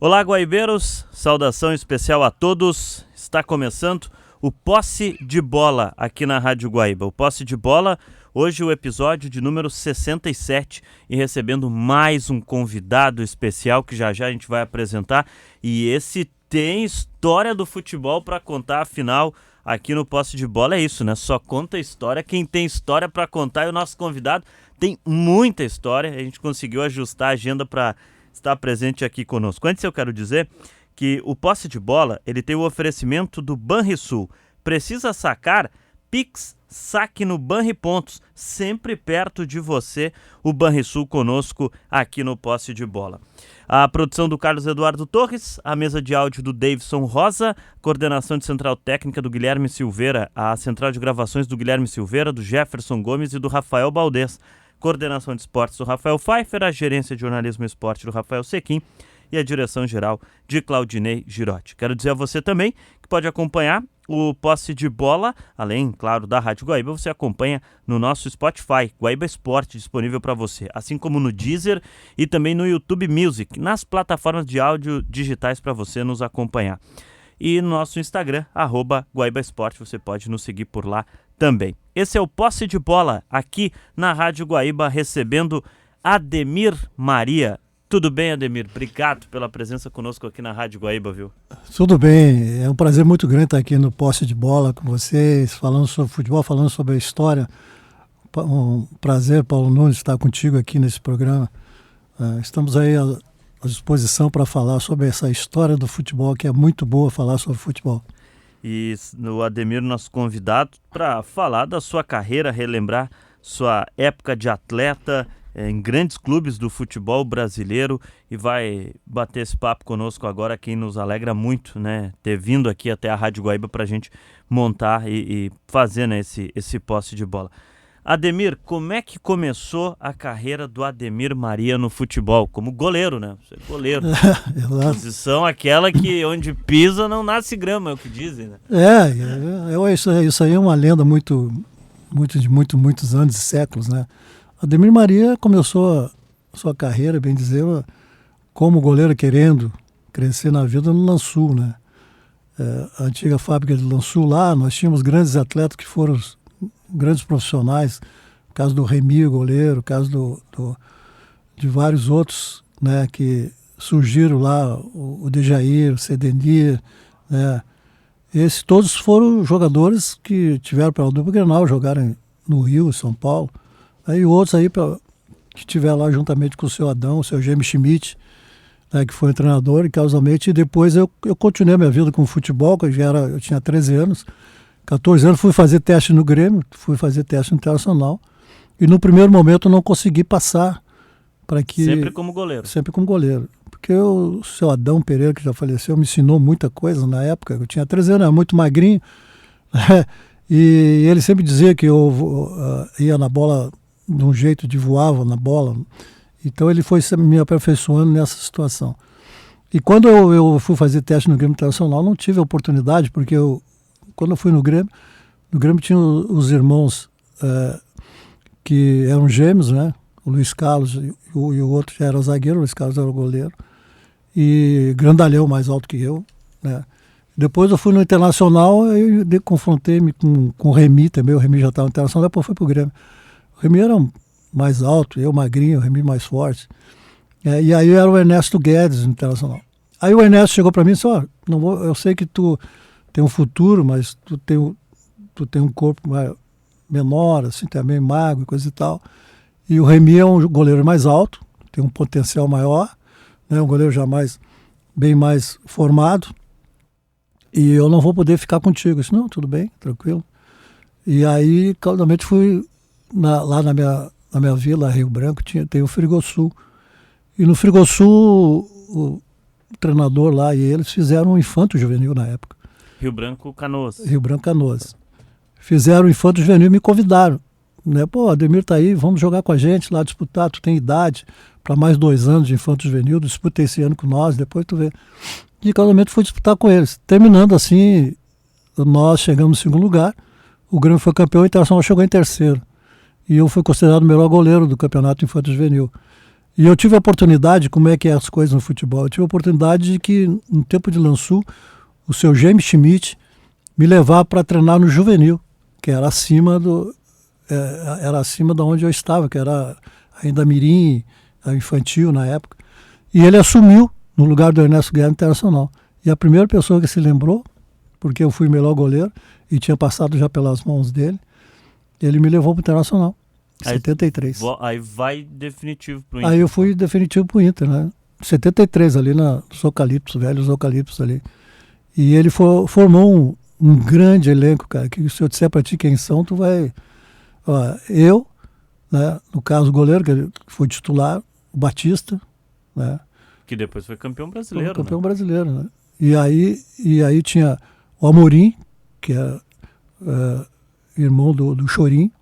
Olá, guaibeiros, saudação especial a todos. Está começando o Posse de Bola aqui na Rádio Guaíba. O Posse de Bola, hoje o episódio de número 67 e recebendo mais um convidado especial que já a gente vai apresentar. E esse tem história do futebol para contar, afinal, aqui no Posse de Bola é isso, né? Só conta história quem tem história para contar, e o nosso convidado tem muita história. A gente conseguiu ajustar a agenda para estar presente aqui conosco. Antes eu quero dizer que o Posse de Bola, ele tem o oferecimento do Banrisul. Precisa sacar? Pix, saque no Banripontos, sempre perto de você, o Banrisul conosco aqui no Posse de Bola. A produção do Carlos Eduardo Torres, a mesa de áudio do Davidson Rosa, coordenação de central técnica do Guilherme Silveira, a central de gravações do Guilherme Silveira, do Jefferson Gomes e do Rafael Baldez, coordenação de esportes do Rafael Pfeiffer, a gerência de jornalismo e esporte do Rafael Sequim e a direção geral de Claudinei Girotti. Quero dizer a você também que pode acompanhar o Posse de Bola, além, claro, da Rádio Guaíba, você acompanha no nosso Spotify, Guaíba Esporte, disponível para você, assim como no Deezer e também no YouTube Music, nas plataformas de áudio digitais para você nos acompanhar. E no nosso Instagram, @Guaíba Esporte, você pode nos seguir por lá também. Esse é o Posse de Bola, aqui na Rádio Guaíba, recebendo Ademir Maria. Tudo bem, Ademir? Obrigado pela presença conosco aqui na Rádio Guaíba, viu? Tudo bem, é um prazer muito grande estar aqui no Posse de Bola com vocês, falando sobre futebol, falando sobre a história. Um prazer, Paulo Nunes, estar contigo aqui nesse programa. Estamos aí à disposição para falar sobre essa história do futebol, que é muito boa falar sobre futebol. E o Ademir, nosso convidado, para falar da sua carreira, relembrar sua época de atleta em grandes clubes do futebol brasileiro, e vai bater esse papo conosco agora, quem nos alegra muito, né, ter vindo aqui até a Rádio Guaíba para a gente montar e fazer, né, esse Posse de Bola. Ademir, como é que começou a carreira do Ademir Maria no futebol? Como goleiro, né? Você é goleiro. Posição aquela que onde pisa não nasce grama, é o que dizem, né? Isso aí é uma lenda de muitos anos e séculos, né? Ademir Maria começou a sua carreira, bem dizer, como goleiro querendo crescer na vida no Lansul, né? A antiga fábrica de Lansul lá, nós tínhamos grandes atletas que foram grandes profissionais, o caso do Remy, goleiro, o caso de vários outros, né, que surgiram lá, o Dejair, o Cedenir, né? Esses todos foram jogadores que tiveram pela dupla Grenal, jogaram no Rio, São Paulo. Aí outros aí que estiveram lá juntamente com o seu Adão, o seu James Schmidt, né, que foi treinador, e casualmente depois eu continuei a minha vida com o futebol, que eu tinha 13 anos, 14 anos, fui fazer teste no Grêmio, fui fazer teste internacional, e no primeiro momento não consegui passar para que... Sempre como goleiro. Sempre como goleiro. Porque o seu Adão Pereira, que já faleceu, me ensinou muita coisa na época. Eu tinha 13 anos, era muito magrinho, né? E ele sempre dizia que eu ia na bola de um jeito de voava na bola. Então ele foi me aperfeiçoando nessa situação. E quando eu fui fazer teste no Grêmio Internacional, não tive a oportunidade, porque quando eu fui no Grêmio tinha os irmãos que eram gêmeos, né? O Luiz Carlos e o outro já era zagueiro, o Luiz Carlos era o goleiro, e grandalhão, mais alto que eu, né? Depois eu fui no Internacional e confrontei-me com o Remy também. O Remy já estava no Internacional, depois fui pro Grêmio. O Remy era mais alto, eu magrinho, o Remy mais forte. E aí era o Ernesto Guedes no Internacional. Aí o Ernesto chegou para mim e disse: eu sei que tu tem um futuro, mas tu tem um corpo menor, assim, também magro, coisa e tal. E o Remy é um goleiro mais alto, tem um potencial maior, né, um goleiro já bem mais formado, e eu não vou poder ficar contigo. Eu disse: não, tudo bem, tranquilo. E aí, calmamente, fui lá na minha vila, Rio Branco, tem o Frigosul. E no Frigosul, o treinador lá e eles fizeram um infanto juvenil na época. Rio Branco, Canoas. Rio Branco, Canoas. Fizeram o infanto juvenil e me convidaram, né? Pô, Ademir tá aí, vamos jogar com a gente lá, disputar, tu tem idade para mais 2 anos de infanto juvenil, disputa esse ano com nós, depois tu vê. E calmamente fui disputar com eles. Terminando assim, nós chegamos em segundo lugar, o Grêmio foi campeão, o Internacional chegou em terceiro. E eu fui considerado o melhor goleiro do campeonato infanto juvenil. E eu tive a oportunidade, como é que é as coisas no futebol, eu tive a oportunidade de que, no tempo de Lançu, o seu James Schmidt me levar para treinar no juvenil, que era acima da onde eu estava, que era ainda mirim, infantil na época. E ele assumiu no lugar do Ernesto Guerra Internacional. E a primeira pessoa que se lembrou, porque eu fui melhor goleiro e tinha passado já pelas mãos dele, ele me levou para o Internacional, em 73. Aí vai definitivo pro Inter. Aí eu fui definitivo pro Inter, né? 73, ali nos eucaliptos, velhos eucaliptos ali. E ele formou um grande elenco, cara, que se eu disser pra ti quem são, tu vai... Ó, eu, né, no caso o goleiro, que foi titular, o Batista, né? Que depois foi campeão brasileiro. Foi campeão brasileiro, né? E aí tinha o Amorim, que é irmão do Chorim,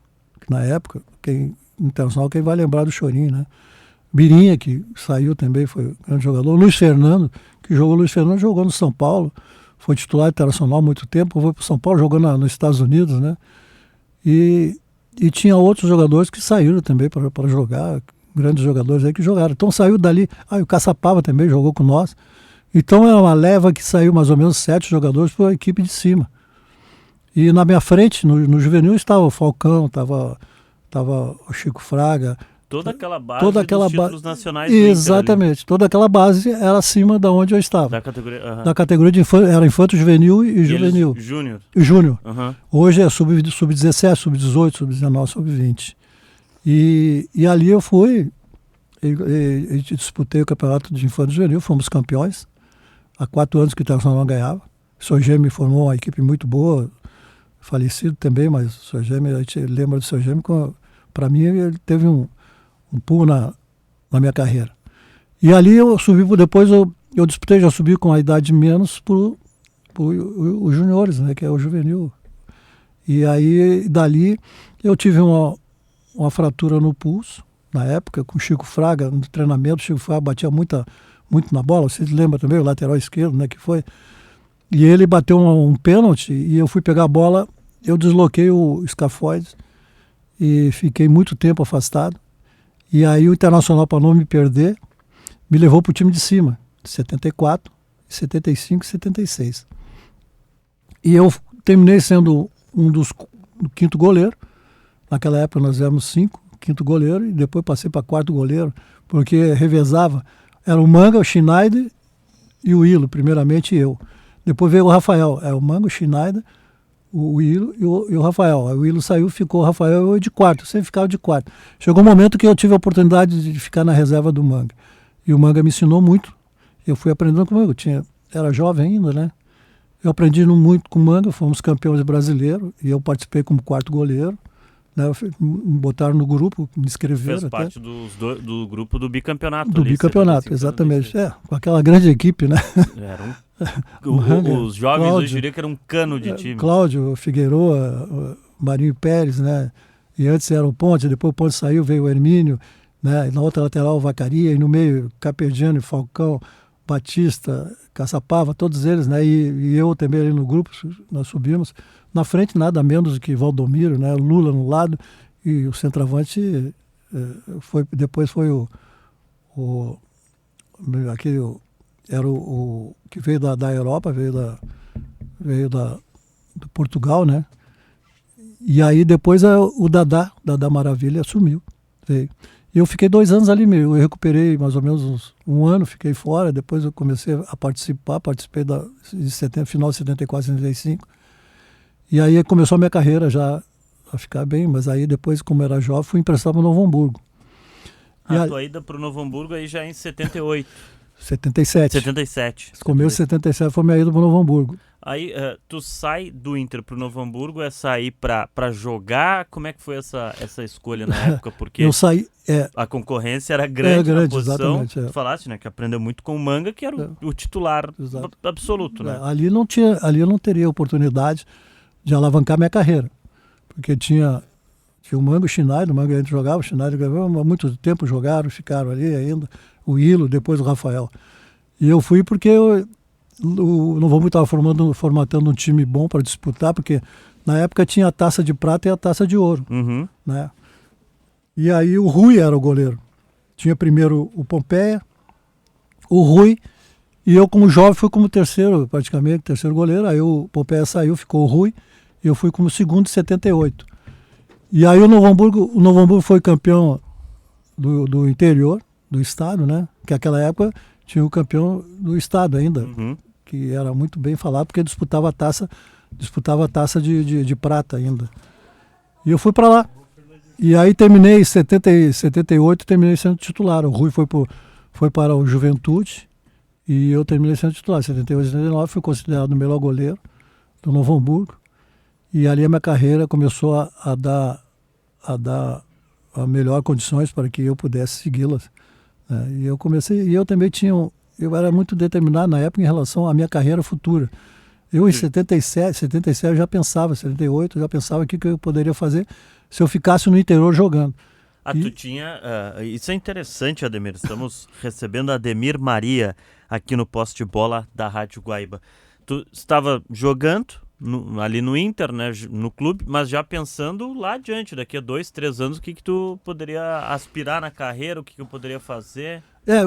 que na época, internacional, quem vai lembrar do Chorim, né? Birinha, que saiu também, foi um grande jogador. Luiz Fernando, Luiz Fernando jogou no São Paulo, foi titular internacional há muito tempo, foi para o São Paulo, jogou nos Estados Unidos, né? E tinha outros jogadores que saíram também para jogar, grandes jogadores aí que jogaram. Então saiu dali, o Caçapava também jogou com nós. Então é uma leva que saiu mais ou menos 7 jogadores para a equipe de cima. E na minha frente, no juvenil, estava o Falcão, estava o Chico Fraga. Toda aquela base dos títulos nacionais do Exatamente. Toda aquela base era acima da onde eu estava. Da categoria de infanto, era infanto, juvenil e juvenil. Júnior. E júnior. Uhum. Hoje é sub-17, sub-18, sub-19, sub-20. E ali eu fui, e disputei o campeonato de infanto e juvenil, fomos campeões. Há 4 anos que o Internacional não ganhava. O Sr. Gêmeo formou uma equipe muito boa, falecido também, mas o Sr. Gêmeo, a gente lembra do Sr. Gêmeo, para mim ele teve um pulo na minha carreira. E ali eu subi, depois eu disputei, já subi com a idade menos os juniores, né, que é o juvenil. E aí, dali, eu tive uma fratura no pulso, na época, com o Chico Fraga, no treinamento. O Chico Fraga batia muito na bola, vocês lembram também, o lateral esquerdo, né, que foi. E ele bateu um pênalti e eu fui pegar a bola, eu desloquei o escafoide e fiquei muito tempo afastado. E aí o Internacional, para não me perder, me levou para o time de cima, 74, 75 e 76. E eu terminei sendo do quinto goleiro. Naquela época nós éramos 5, quinto goleiro, e depois passei para quarto goleiro, porque revezava. Era o Manga, o Schneider e o Ilo, primeiramente eu. Depois veio o Rafael, o Manga, o Schneider, o Ilo e o Rafael. Aí o Ilo saiu, ficou o Rafael e eu de quarto, eu sempre ficava de quarto. Chegou um momento que eu tive a oportunidade de ficar na reserva do Manga. E o Manga me ensinou muito. Eu fui aprendendo com o Manga, era jovem ainda, né? Eu aprendi muito com o Manga, fomos campeões brasileiros, e eu participei como quarto goleiro. Né? Me botaram no grupo, me inscreveram. Fez parte do grupo do bicampeonato. Do bicampeonato, exatamente. Com aquela grande equipe, né? Era os jovens hoje diriam que era um cano de time. Cláudio, Figueroa, Marinho Pérez, né? E antes era o Ponte, depois o Ponte saiu, veio o Hermínio, né? E na outra lateral o Vacaria, e no meio Carpegiani, Falcão, Batista, Caçapava, todos eles, né? E eu também ali no grupo, nós subimos. Na frente nada menos do que Valdomiro, né? Lula no lado, e o centroavante depois foi era o que veio da Europa, veio do Portugal, né? E aí depois o Dadá Maravilha assumiu. Veio. E eu fiquei 2 anos ali, eu recuperei mais ou menos um ano, fiquei fora, depois eu comecei a participei final de 74, 75. E aí começou a minha carreira já a ficar bem, mas aí depois, como era jovem, fui emprestado para o Novo Hamburgo. A tua ida para o Novo Hamburgo aí já é em 78. 77. Começo de 77 foi minha ida para o Novo Hamburgo. Aí tu sai do Inter para o Novo Hamburgo, é sair para jogar? Como é que foi essa escolha na época? Porque eu saí, a concorrência era grande na posição. Exatamente, Tu falaste, né, que aprendeu muito com o Manga, que era o titular absoluto. Né? Ali eu não teria oportunidade de alavancar minha carreira, porque tinha o Manga, o Schneider, o Manga a gente jogava, o Schneider há muito tempo ficaram ali ainda, o Ilo, depois o Rafael. E eu fui porque o Novo Hamburgo estava formatando um time bom para disputar, porque na época tinha a taça de prata e a taça de ouro. Uhum. Né? E aí o Rui era o goleiro. Tinha primeiro o Pompeia, o Rui, e eu como jovem fui como terceiro, praticamente, terceiro goleiro. Aí o Pompeia saiu, ficou o Rui, e eu fui como segundo em 78. E aí o Novo Hamburgo foi campeão do interior, do estado, né? Que naquela época tinha o campeão do estado ainda, que era muito bem falado, porque disputava a taça de prata ainda. E eu fui para lá. E aí terminei em 78, terminei sendo titular. O Rui foi para o Juventude e eu terminei sendo titular. Em 78 e 79 fui considerado o melhor goleiro do Novo Hamburgo. E ali a minha carreira começou a dar a melhor condições para que eu pudesse segui-las. Né? E eu também eu era muito determinado na época em relação à minha carreira futura. Eu em 77 eu já pensava, 78 eu já pensava o que eu poderia fazer se eu ficasse no interior jogando. Tu tinha... isso é interessante, Ademir. Estamos recebendo Ademir Maria aqui no Posse de Bola da Rádio Guaíba. Tu estava jogando ali no Inter, né, no clube, mas já pensando lá adiante, daqui a 2, 3 anos, o que tu poderia aspirar na carreira, o que eu poderia fazer?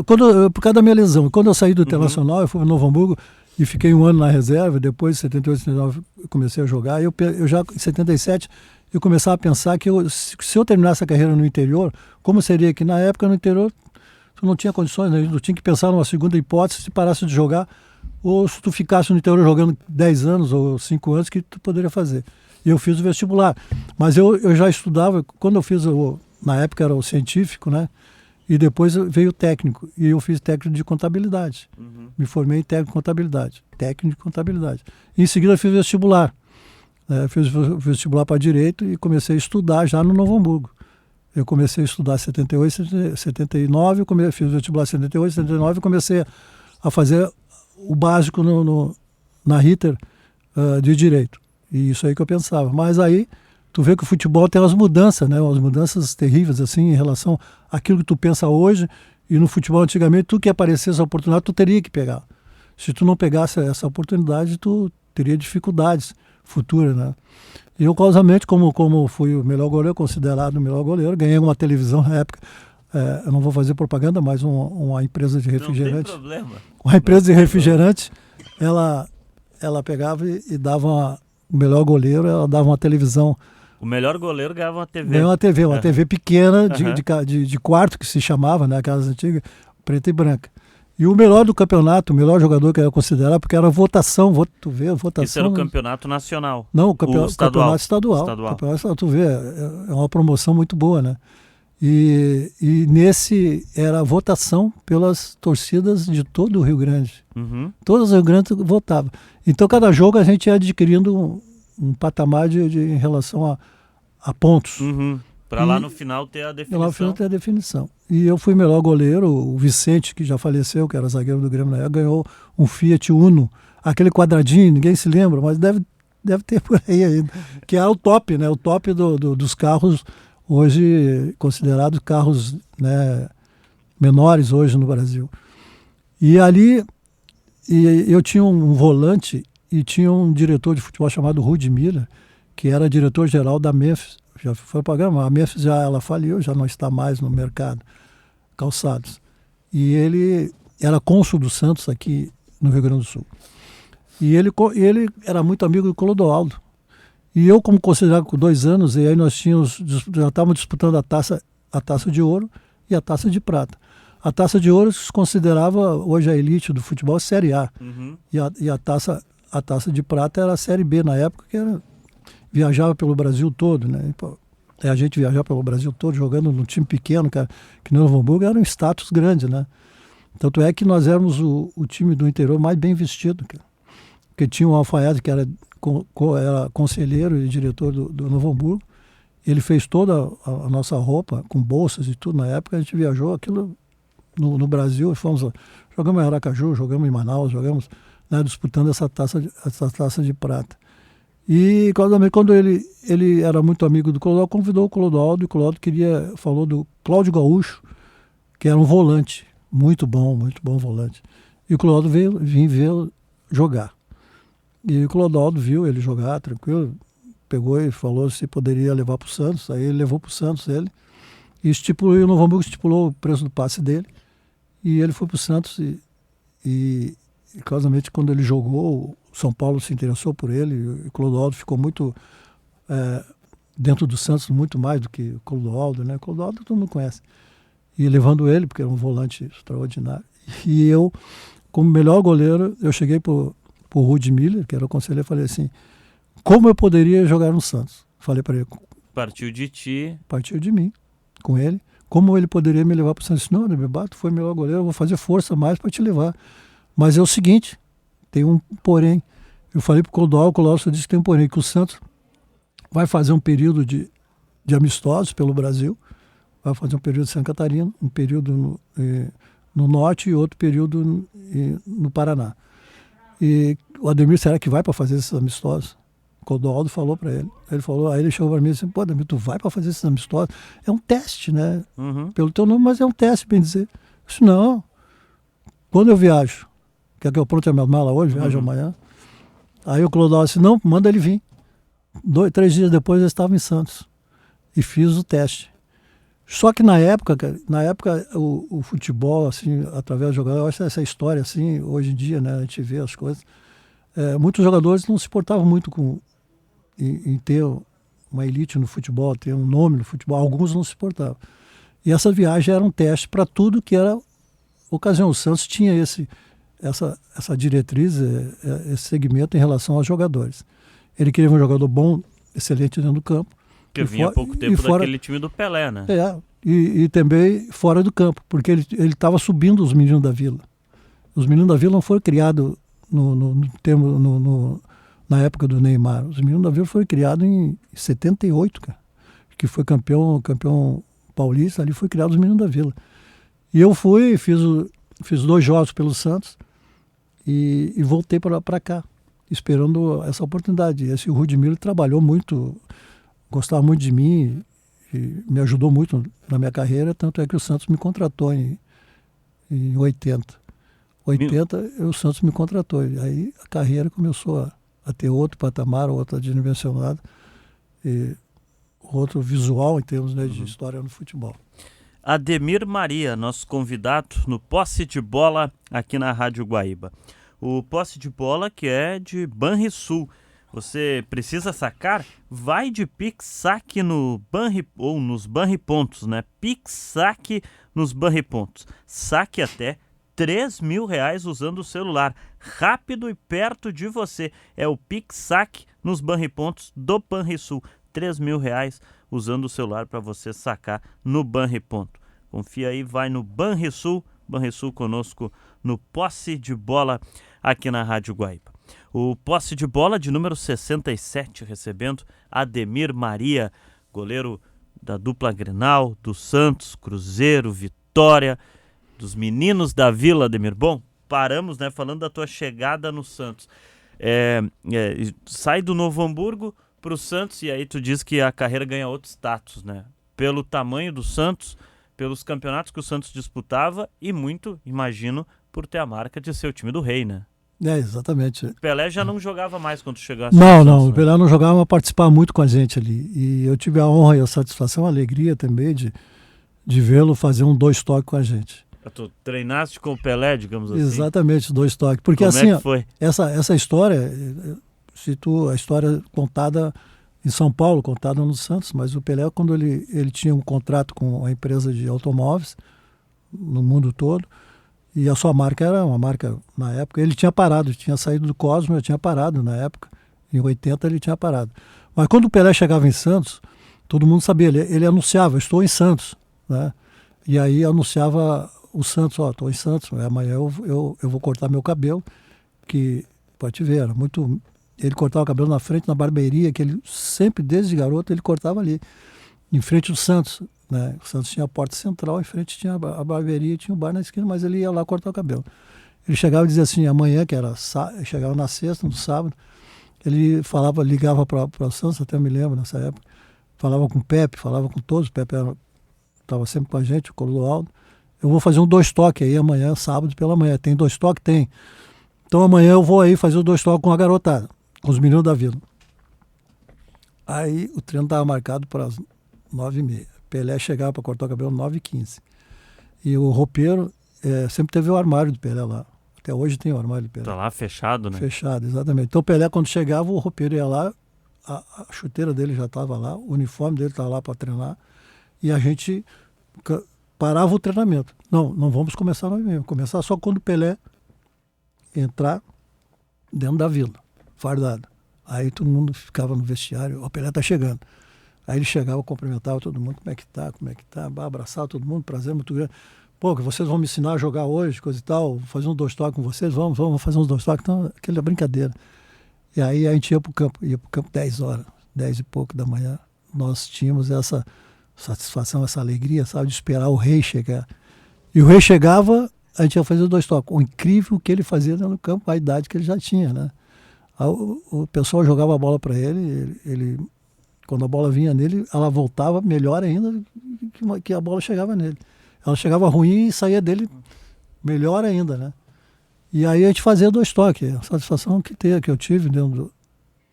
Por causa da minha lesão. Quando eu saí do Internacional, eu fui para Novo Hamburgo e fiquei um ano na reserva. Depois, em 78, 79, eu comecei a jogar. Eu já em 77, eu começava a pensar que se eu terminasse a carreira no interior, como seria que na época no interior tu não tinha condições, né? Tu tinha que pensar numa segunda hipótese, se parasse de jogar, ou se tu ficasse no interior jogando 10 anos ou 5 anos, que tu poderia fazer. E eu fiz o vestibular. Mas eu já estudava, quando eu fiz, na época era o científico, né? E depois veio o técnico, e eu fiz técnico de contabilidade. Me formei em técnico de contabilidade. E em seguida eu fiz vestibular. Fiz vestibular para Direito e comecei a estudar já no Novo Hamburgo. Eu comecei a estudar em 78, 79, fiz vestibular em 78, 79 e comecei a fazer o básico na Ritter de Direito. E isso aí que eu pensava. Mas aí tu vê que o futebol tem umas mudanças, né? Umas mudanças terríveis, assim, em relação àquilo que tu pensa hoje. E no futebol, antigamente, tu que aparecesse essa oportunidade, tu teria que pegar. Se tu não pegasse essa oportunidade, tu teria dificuldades futuras, né? E eu, causamente, como fui o melhor goleiro, considerado o melhor goleiro, ganhei uma televisão na época. Eu não vou fazer propaganda, mas uma empresa de refrigerante. Não tem problema. Uma empresa de refrigerante, ela pegava e dava o melhor goleiro, ela dava uma televisão. O melhor goleiro ganhava uma TV. Ganhou uma TV pequena, de quarto, que se chamava, né, aquelas antigas, preta e branca. E o melhor do campeonato, o melhor jogador que eu ia considerar, porque era votação, tu vê, votação. Isso era o campeonato nacional? Não, o campeonato estadual. Tu vê, é uma promoção muito boa, né? E nesse era a votação pelas torcidas de todo o Rio Grande. Todas as Rio Grande votavam. Então, cada jogo a gente ia adquirindo um patamar em relação a pontos. Para lá no final ter a definição. Lá no final ter a definição. E eu fui melhor goleiro. O Vicente, que já faleceu, que era zagueiro do Grêmio na época, ganhou um Fiat Uno. Aquele quadradinho, ninguém se lembra, mas deve ter por aí ainda. Que é o top, né? O top dos carros, hoje considerados carros, né, menores hoje no Brasil. E ali eu tinha um volante e tinha um diretor de futebol chamado Rudy Miller, que era diretor-geral da Memphis. Já foi programa, a Memphis ela faliu, já não está mais no mercado, calçados. E ele era cônsul do Santos aqui no Rio Grande do Sul. E ele era muito amigo do Clodoaldo. E eu, como considerado com 2 anos, e aí nós já estávamos disputando a taça de ouro e a taça de prata. A taça de ouro se considerava hoje a elite do futebol Série A. E a taça de prata era a Série B na época, que viajava pelo Brasil todo, né? A gente viajar pelo Brasil todo jogando num time pequeno, cara, que no Novo Hamburgo era um status grande, né? Tanto é que nós éramos o time do interior mais bem vestido, cara. Porque tinha um alfaiate que era conselheiro e diretor do Novo Hamburgo. Ele fez toda a nossa roupa, com bolsas e tudo. Na época a gente viajou aquilo no Brasil, jogamos em Aracaju, jogamos em Manaus, jogamos, né, disputando essa taça de prata. E quando ele era muito amigo do Clodoaldo, convidou o Clodoaldo, e o Clodoaldo falou do Cláudio Gaúcho, que era um volante, muito bom volante. E o Clodoaldo vinha ver jogar. E o Clodoaldo viu ele jogar, tranquilo, pegou e falou se poderia levar para o Santos. Aí ele levou para o Santos ele. E o Novo Hamburgo estipulou o preço do passe dele. E ele foi para o Santos e curiosamente, quando ele jogou, o São Paulo se interessou por ele. E o Clodoaldo ficou muito dentro do Santos, muito mais do que o Clodoaldo, né? O Clodoaldo todo mundo conhece. E levando ele, porque era um volante extraordinário. E eu, como melhor goleiro, eu cheguei para o Rudi Miller, que era o conselheiro, e falei assim, como eu poderia jogar no Santos? Falei para ele. Partiu de ti. Partiu de mim, com ele. Como ele poderia me levar para o Santos? Não, tu foi melhor goleiro, eu vou fazer força mais para te levar. Mas é o seguinte, tem um porém. Eu falei para o Clodoaldo só disse que tem um porém, que o Santos vai fazer um período de amistosos pelo Brasil, vai fazer um período em Santa Catarina, um período no Norte e outro período no Paraná. E o Ademir, será que vai para fazer esses amistosos? O Clodoaldo falou para ele. Aí ele chegou para mim e disse, pô, Ademir, tu vai para fazer esses amistosos? É um teste, né? Uhum. Pelo teu nome, mas é um teste, bem dizer. Eu disse, não. Quando eu viajo, quer que eu pronte a minha mala hoje, viajo amanhã. Aí o Clodoaldo disse, não, manda ele vir. 3 dias depois eu estava em Santos. E fiz o teste. Só que na época o futebol, assim, através do jogador, eu acho essa história, assim, hoje em dia, né, a gente vê as coisas. Muitos jogadores não se portavam muito em ter uma elite no futebol, ter um nome no futebol. Alguns não se portavam. E essa viagem era um teste para tudo que era ocasião. O Santos tinha essa diretriz, esse segmento em relação aos jogadores. Ele queria um jogador bom, excelente dentro do campo. Que vinha há pouco tempo daquele time do Pelé, né? E também fora do campo, porque ele estava subindo os meninos da Vila. Os meninos da Vila não foram criados na época do Neymar. Os meninos da Vila foram criados em 78, cara, que foi campeão paulista, ali foi criado os meninos da Vila. E eu fiz 2 jogos pelo Santos e voltei para cá, esperando essa oportunidade. Esse Rudi Miller trabalhou muito, gostava muito de mim e me ajudou muito na minha carreira, tanto é que o Santos me contratou em 80. O Santos me contratou. E aí a carreira começou a ter outro patamar, outra dimensionada, e outro visual em termos, né, de história no futebol. Ademir Maria, nosso convidado no Posse de Bola aqui na Rádio Guaíba. O Posse de Bola que é de Banrisul. Você precisa sacar? Vai de Pix Saque no Banri, ou nos Banripontos, né? Pix Saque nos Banripontos. Saque até R$3.000 usando o celular. Rápido e perto de você. É o Pix Saque nos Banripontos do Banrisul. R$3.000 usando o celular para você sacar no Banriponto. Confia aí, vai no Banrisul. Banrisul conosco no Posse de Bola aqui na Rádio Guaíba. O Posse de Bola de número 67, recebendo Ademir Maria, goleiro da dupla Grenal, do Santos, Cruzeiro, Vitória, dos meninos da Vila. Ademir, bom, paramos, né, falando da tua chegada no Santos. Sai do Novo Hamburgo para o Santos e aí tu diz que a carreira ganha outro status, né? Pelo tamanho do Santos, pelos campeonatos que o Santos disputava e muito, imagino, por ter a marca de ser o time do rei, né? Exatamente. O Pelé já não jogava mais quando chegasse. Não, o Pelé não jogava, mas participava muito com a gente ali. E eu tive a honra e a satisfação, a alegria também de vê-lo fazer 2 toques com a gente. Tu treinaste com o Pelé, digamos assim? Exatamente, 2 toques. Porque como assim, é que foi? Essa história, a história contada em São Paulo, contada no Santos, mas o Pelé, quando ele tinha um contrato com a empresa de automóveis no mundo todo, e a sua marca era uma marca, na época, ele tinha parado, tinha saído do Cosmo, ele tinha parado na época, em 80 ele tinha parado. Mas quando o Pelé chegava em Santos, todo mundo sabia, ele anunciava, estou em Santos, né? E aí anunciava o Santos, estou em Santos, amanhã eu vou cortar meu cabelo, que, pode ver, era muito... Ele cortava o cabelo na frente, na barbearia, que ele sempre, desde garoto, ele cortava ali, em frente do Santos, né? O Santos tinha a porta central, em frente tinha a barbearia, tinha o bar na esquina, mas ele ia lá cortar o cabelo. Ele chegava e dizia assim, amanhã, que era chegava na sexta, no sábado, ele ligava para o Santos, até me lembro nessa época, falava com o Pepe, falava com todos, o Pepe estava sempre com a gente, o Clodoaldo. Eu vou fazer 2 toques aí amanhã, sábado pela manhã. Tem 2 toques? Tem. Então amanhã eu vou aí fazer 2 toques com a garotada, com os meninos da Vila. Aí o treino estava marcado para as 9h30. Pelé chegava para cortar o cabelo 9h15. E o roupeiro sempre teve o armário do Pelé lá. Até hoje tem o armário do Pelé. Tá lá fechado, né? Fechado, exatamente. Então o Pelé, quando chegava, o roupeiro ia lá, a chuteira dele já estava lá, o uniforme dele estava lá para treinar, e a gente parava o treinamento. Não vamos começar nós mesmos. Começar só quando o Pelé entrar dentro da vila, fardado. Aí todo mundo ficava no vestiário, o Pelé tá chegando. Aí ele chegava, cumprimentava todo mundo, como é que tá, abraçava todo mundo, prazer muito grande. Pô, que vocês vão me ensinar a jogar hoje, coisa e tal, fazer uns 2 toques com vocês, vamos fazer uns 2 toques, então, aquela brincadeira. E aí a gente ia pro campo 10 horas, 10 e pouco da manhã. Nós tínhamos essa satisfação, essa alegria, sabe, de esperar o rei chegar. E o rei chegava, a gente ia fazer os 2 toques. O incrível que ele fazia no campo, a idade que ele já tinha, né? O pessoal jogava a bola para ele, quando a bola vinha nele, ela voltava melhor ainda que a bola chegava nele. Ela chegava ruim e saía dele melhor ainda, né? E aí a gente fazia 2 toques, a satisfação que eu tive dentro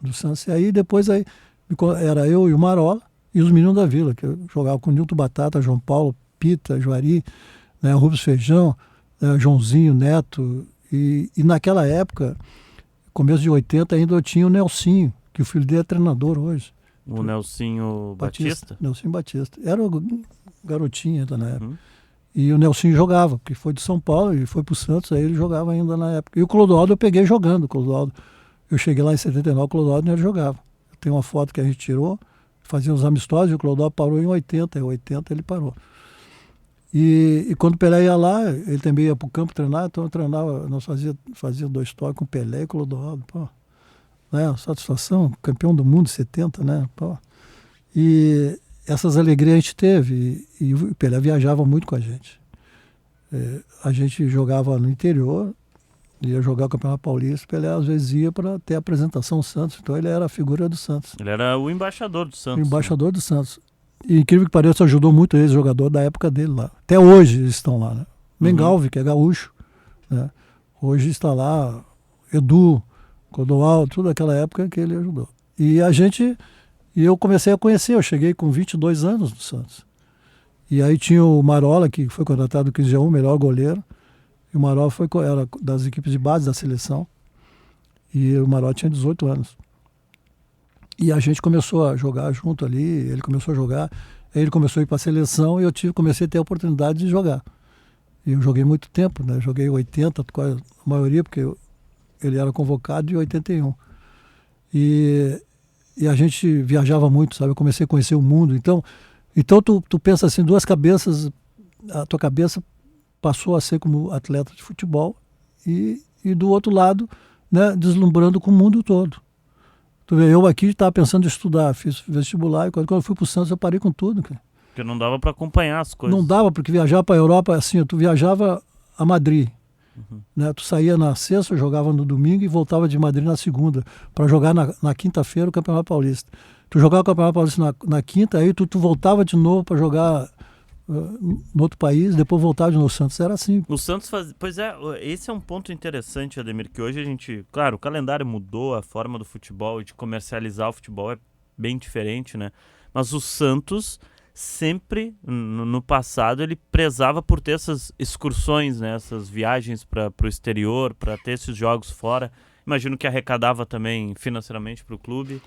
do Santos. E aí depois era eu e o Marola e os meninos da Vila, que eu jogava com o Nilton Batata, João Paulo, Pita, Juari, né, Rubens Feijão, Joãozinho, Neto. E naquela época, começo de 80, ainda eu tinha o Nelsinho, que o filho dele é treinador hoje. O Nelsinho Batista? Nelsinho Batista. Era o garotinho ainda na época. E o Nelsinho jogava, porque foi de São Paulo e foi pro Santos, aí ele jogava ainda na época. E o Clodoaldo eu peguei jogando. O Clodoaldo, eu cheguei lá em 79, o Clodoaldo ele jogava. Tem uma foto que a gente tirou, fazia uns amistosos, e o Clodoaldo parou em 80. Em 80 ele parou. E quando o Pelé ia lá, ele também ia pro campo treinar, então eu treinava, nós fazia 2 toques com o Pelé e o Clodoaldo, pô. Né? Satisfação, campeão do mundo 70, né? Pô. E essas alegrias a gente teve, e o Pelé viajava muito com a gente. A gente jogava no interior, ia jogar o Campeonato Paulista, o Pelé às vezes ia para ter a apresentação do Santos, então ele era a figura do Santos. Ele era o embaixador do Santos. O embaixador do Santos. E incrível que pareça, ajudou muito eles, jogador da época dele lá. Até hoje eles estão lá, né? Mengalvi, que é gaúcho, né? Hoje está lá, Edu, Clodoaldo, tudo aquela época que ele ajudou. E eu comecei a conhecer, eu cheguei com 22 anos no Santos. E aí tinha o Marola, que foi contratado do 15 a 1, melhor goleiro. E o Marola era das equipes de base da seleção. E o Marola tinha 18 anos. E a gente começou a jogar junto ali, ele começou a jogar, aí ele começou a ir para a seleção e eu comecei a ter a oportunidade de jogar. E eu joguei muito tempo, né? Joguei 80, quase a maioria, porque ele era convocado em 81. E a gente viajava muito, sabe? Eu comecei a conhecer o mundo. Então tu pensa assim, 2 cabeças, a tua cabeça passou a ser como atleta de futebol e do outro lado, né, deslumbrando com o mundo todo. Tu vê, eu aqui estava pensando em estudar, fiz vestibular, e quando eu fui para o Santos eu parei com tudo, cara. Porque não dava para acompanhar as coisas. Não dava, porque viajar para a Europa, assim, tu viajava a Madrid, né? Tu saía na sexta, jogava no domingo e voltava de Madrid na segunda, para jogar na quinta-feira o Campeonato Paulista. Tu jogava o Campeonato Paulista na quinta, aí tu voltava de novo para jogar no outro país, depois voltava de novo. O Santos era assim. O Santos Pois é, esse é um ponto interessante, Ademir, que hoje a gente... Claro, o calendário mudou, a forma do futebol e de comercializar o futebol é bem diferente, né? Mas o Santos sempre, no passado, ele prezava por ter essas excursões, né? Essas viagens para o exterior, para ter esses jogos fora. Imagino que arrecadava também financeiramente para o clube.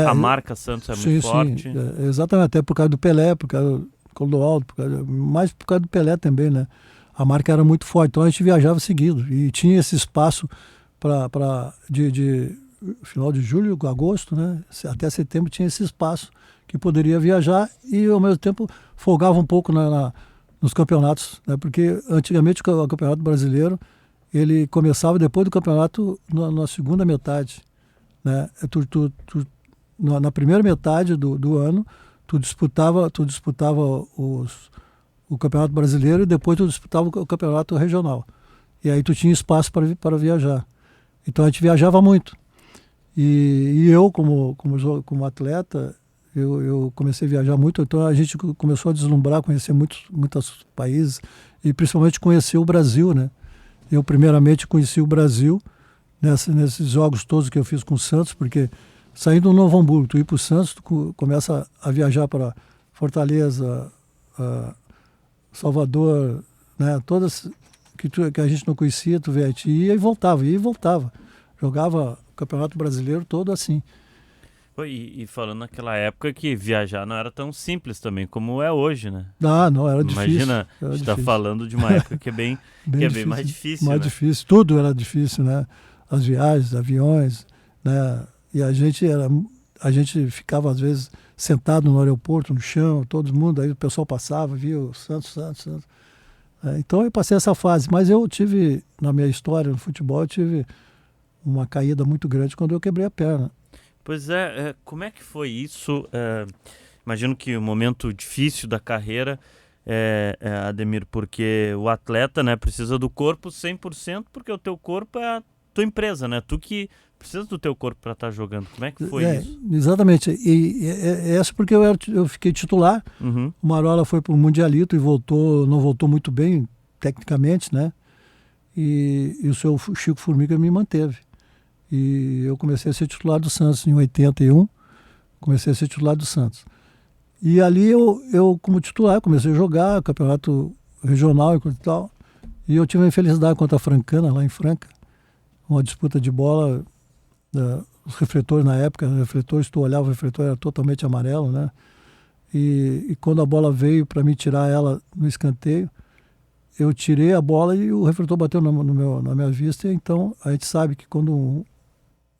A marca Santos é muito forte. Sim, exatamente, até por causa do Pelé, por causa do Clodoaldo, mais por causa do Pelé também, né? A marca era muito forte, então a gente viajava seguido e tinha esse espaço de final de julho, agosto, né? Até setembro tinha esse espaço que poderia viajar e ao mesmo tempo folgava um pouco nos campeonatos, né? Porque antigamente o Campeonato Brasileiro ele começava depois do campeonato na segunda metade, né? Na primeira metade do ano tu disputava o Campeonato Brasileiro e depois tu disputava o Campeonato Regional. E aí tu tinha espaço para viajar. Então a gente viajava muito. E eu, como atleta, eu comecei a viajar muito. Então a gente começou a deslumbrar, conhecer muitos países e principalmente conhecer o Brasil, né? Eu primeiramente conheci o Brasil nesses jogos todos que eu fiz com o Santos, porque saindo do Novo Hamburgo, tu ir para o Santos, tu começa a viajar para Fortaleza, Salvador, né? Todas que a gente não conhecia, tu ia e voltava. Jogava o Campeonato Brasileiro todo assim. E falando naquela época que viajar não era tão simples também como é hoje, né? Não, era difícil. Imagina, a gente está falando de uma época que é bem mais difícil. Mais né? difícil, tudo era difícil, né? As viagens, aviões, né? E a gente ficava às vezes sentado no aeroporto, no chão, todo mundo, aí o pessoal passava, via o Santos. Então eu passei essa fase, mas eu tive, na minha história no futebol, eu tive uma caída muito grande quando eu quebrei a perna. Pois como é que foi isso? Imagino que um momento difícil da carreira, Ademir, porque o atleta, né, precisa do corpo 100%, porque o teu corpo é a tua empresa, né? Tu que precisa do teu corpo para estar jogando. Como é que foi isso? Exatamente. E essa porque eu fiquei titular. Uhum. O Marola foi para o Mundialito e não voltou muito bem, tecnicamente, né? E o seu Chico Formiga me manteve. E eu comecei a ser titular do Santos em 81. Comecei a ser titular do Santos. E ali eu como titular, comecei a jogar campeonato regional e coisa e tal. E eu tive a infelicidade contra a Francana, lá em Franca. Uma disputa de bola, os refletores na época, tu olhava, o refletor era totalmente amarelo, né? E quando a bola veio para mim tirar ela no escanteio, eu tirei a bola e o refletor bateu na minha vista. Então a gente sabe que quando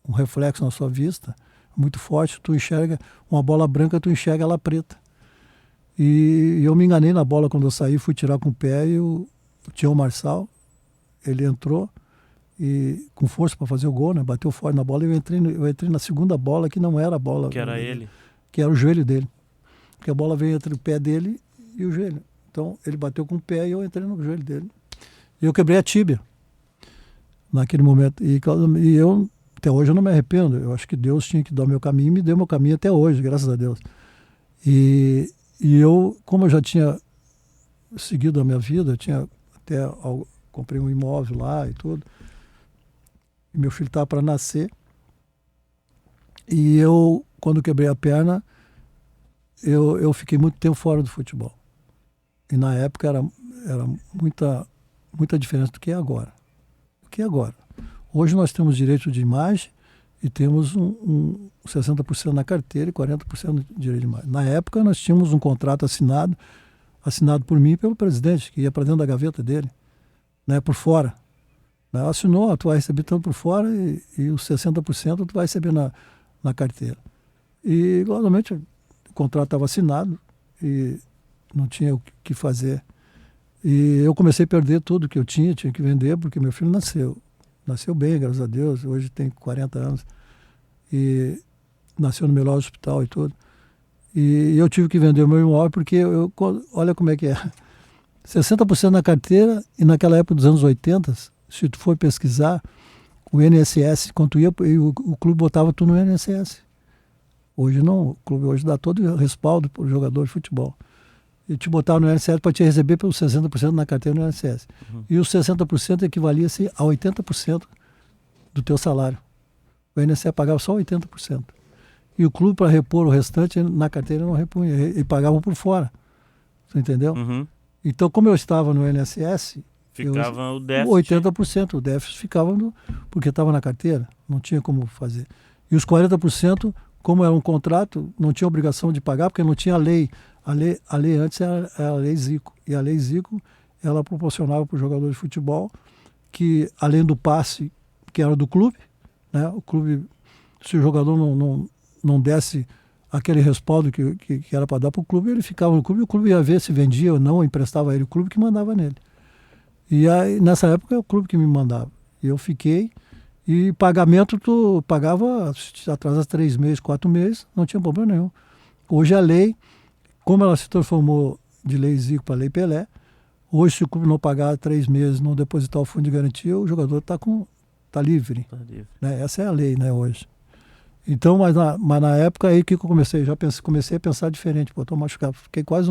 um reflexo na sua vista muito forte, tu enxerga uma bola branca, tu enxerga ela preta. E eu me enganei na bola quando eu saí, fui tirar com o pé e o Tião Marçal, ele entrou e com força para fazer o gol, né? Bateu forte na bola e eu entrei na segunda bola, que não era a bola. Que era ele? Que era o joelho dele. Porque a bola veio entre o pé dele e o joelho. Então ele bateu com o pé e eu entrei no joelho dele. E eu quebrei a tíbia naquele momento. E eu, até hoje, eu não me arrependo. Eu acho que Deus tinha que dar o meu caminho e me deu meu caminho até hoje, graças a Deus. E eu, como eu já tinha seguido a minha vida, comprei um imóvel lá e tudo. E meu filho estava para nascer. E eu, quando quebrei a perna, eu fiquei muito tempo fora do futebol. E na época era muita diferença do que é agora. Hoje nós temos direito de imagem e temos 60% na carteira e 40% de direito de imagem. Na época nós tínhamos um contrato assinado por mim e pelo presidente, que ia para dentro da gaveta dele, né, por fora. Assinou, tu vai receber tanto por fora e os 60% tu vai receber na carteira. E, logicamente, o contrato estava assinado e não tinha o que fazer. E eu comecei a perder tudo que eu tinha que vender, porque meu filho nasceu. Nasceu bem, graças a Deus, hoje tem 40 anos. E nasceu no melhor hospital e tudo. E eu tive que vender o meu imóvel, porque olha como é que é. 60% na carteira, e naquela época dos anos 80, se tu for pesquisar, o INSS, quando tu ia, o clube botava tu no INSS. Hoje não, o clube hoje dá todo o respaldo para o jogador de futebol. E te botava no INSS para te receber pelos 60% na carteira no INSS. Uhum. E os 60% equivalia-se a 80% do teu salário. O INSS pagava só 80%. E o clube, para repor o restante, na carteira não repunha, e pagava por fora. Você entendeu? Uhum. Então, como eu estava no INSS, ficava o déficit. 80%, o déficit ficava porque estava na carteira, não tinha como fazer. E os 40%, como era um contrato, não tinha obrigação de pagar, porque não tinha lei. A lei antes era a lei Zico. E a lei Zico, ela proporcionava para o jogador de futebol que, além do passe, que era do clube, né, o clube, se o jogador não desse aquele respaldo que era para dar para o clube, ele ficava no clube e o clube ia ver se vendia ou não, emprestava a ele, o clube que mandava nele. E aí, nessa época, é o clube que me mandava. E eu fiquei, e pagamento tu pagava, atrasa 3 meses, 4 meses, não tinha problema nenhum. Hoje a lei, como ela se transformou de lei Zico para lei Pelé, hoje se o clube não pagar 3 meses, não depositar o fundo de garantia, o jogador está livre. Tá livre. Né? Essa é a lei, né, hoje. Então, mas na época aí que eu comecei a pensar diferente. Pô, tô machucado. Fiquei quase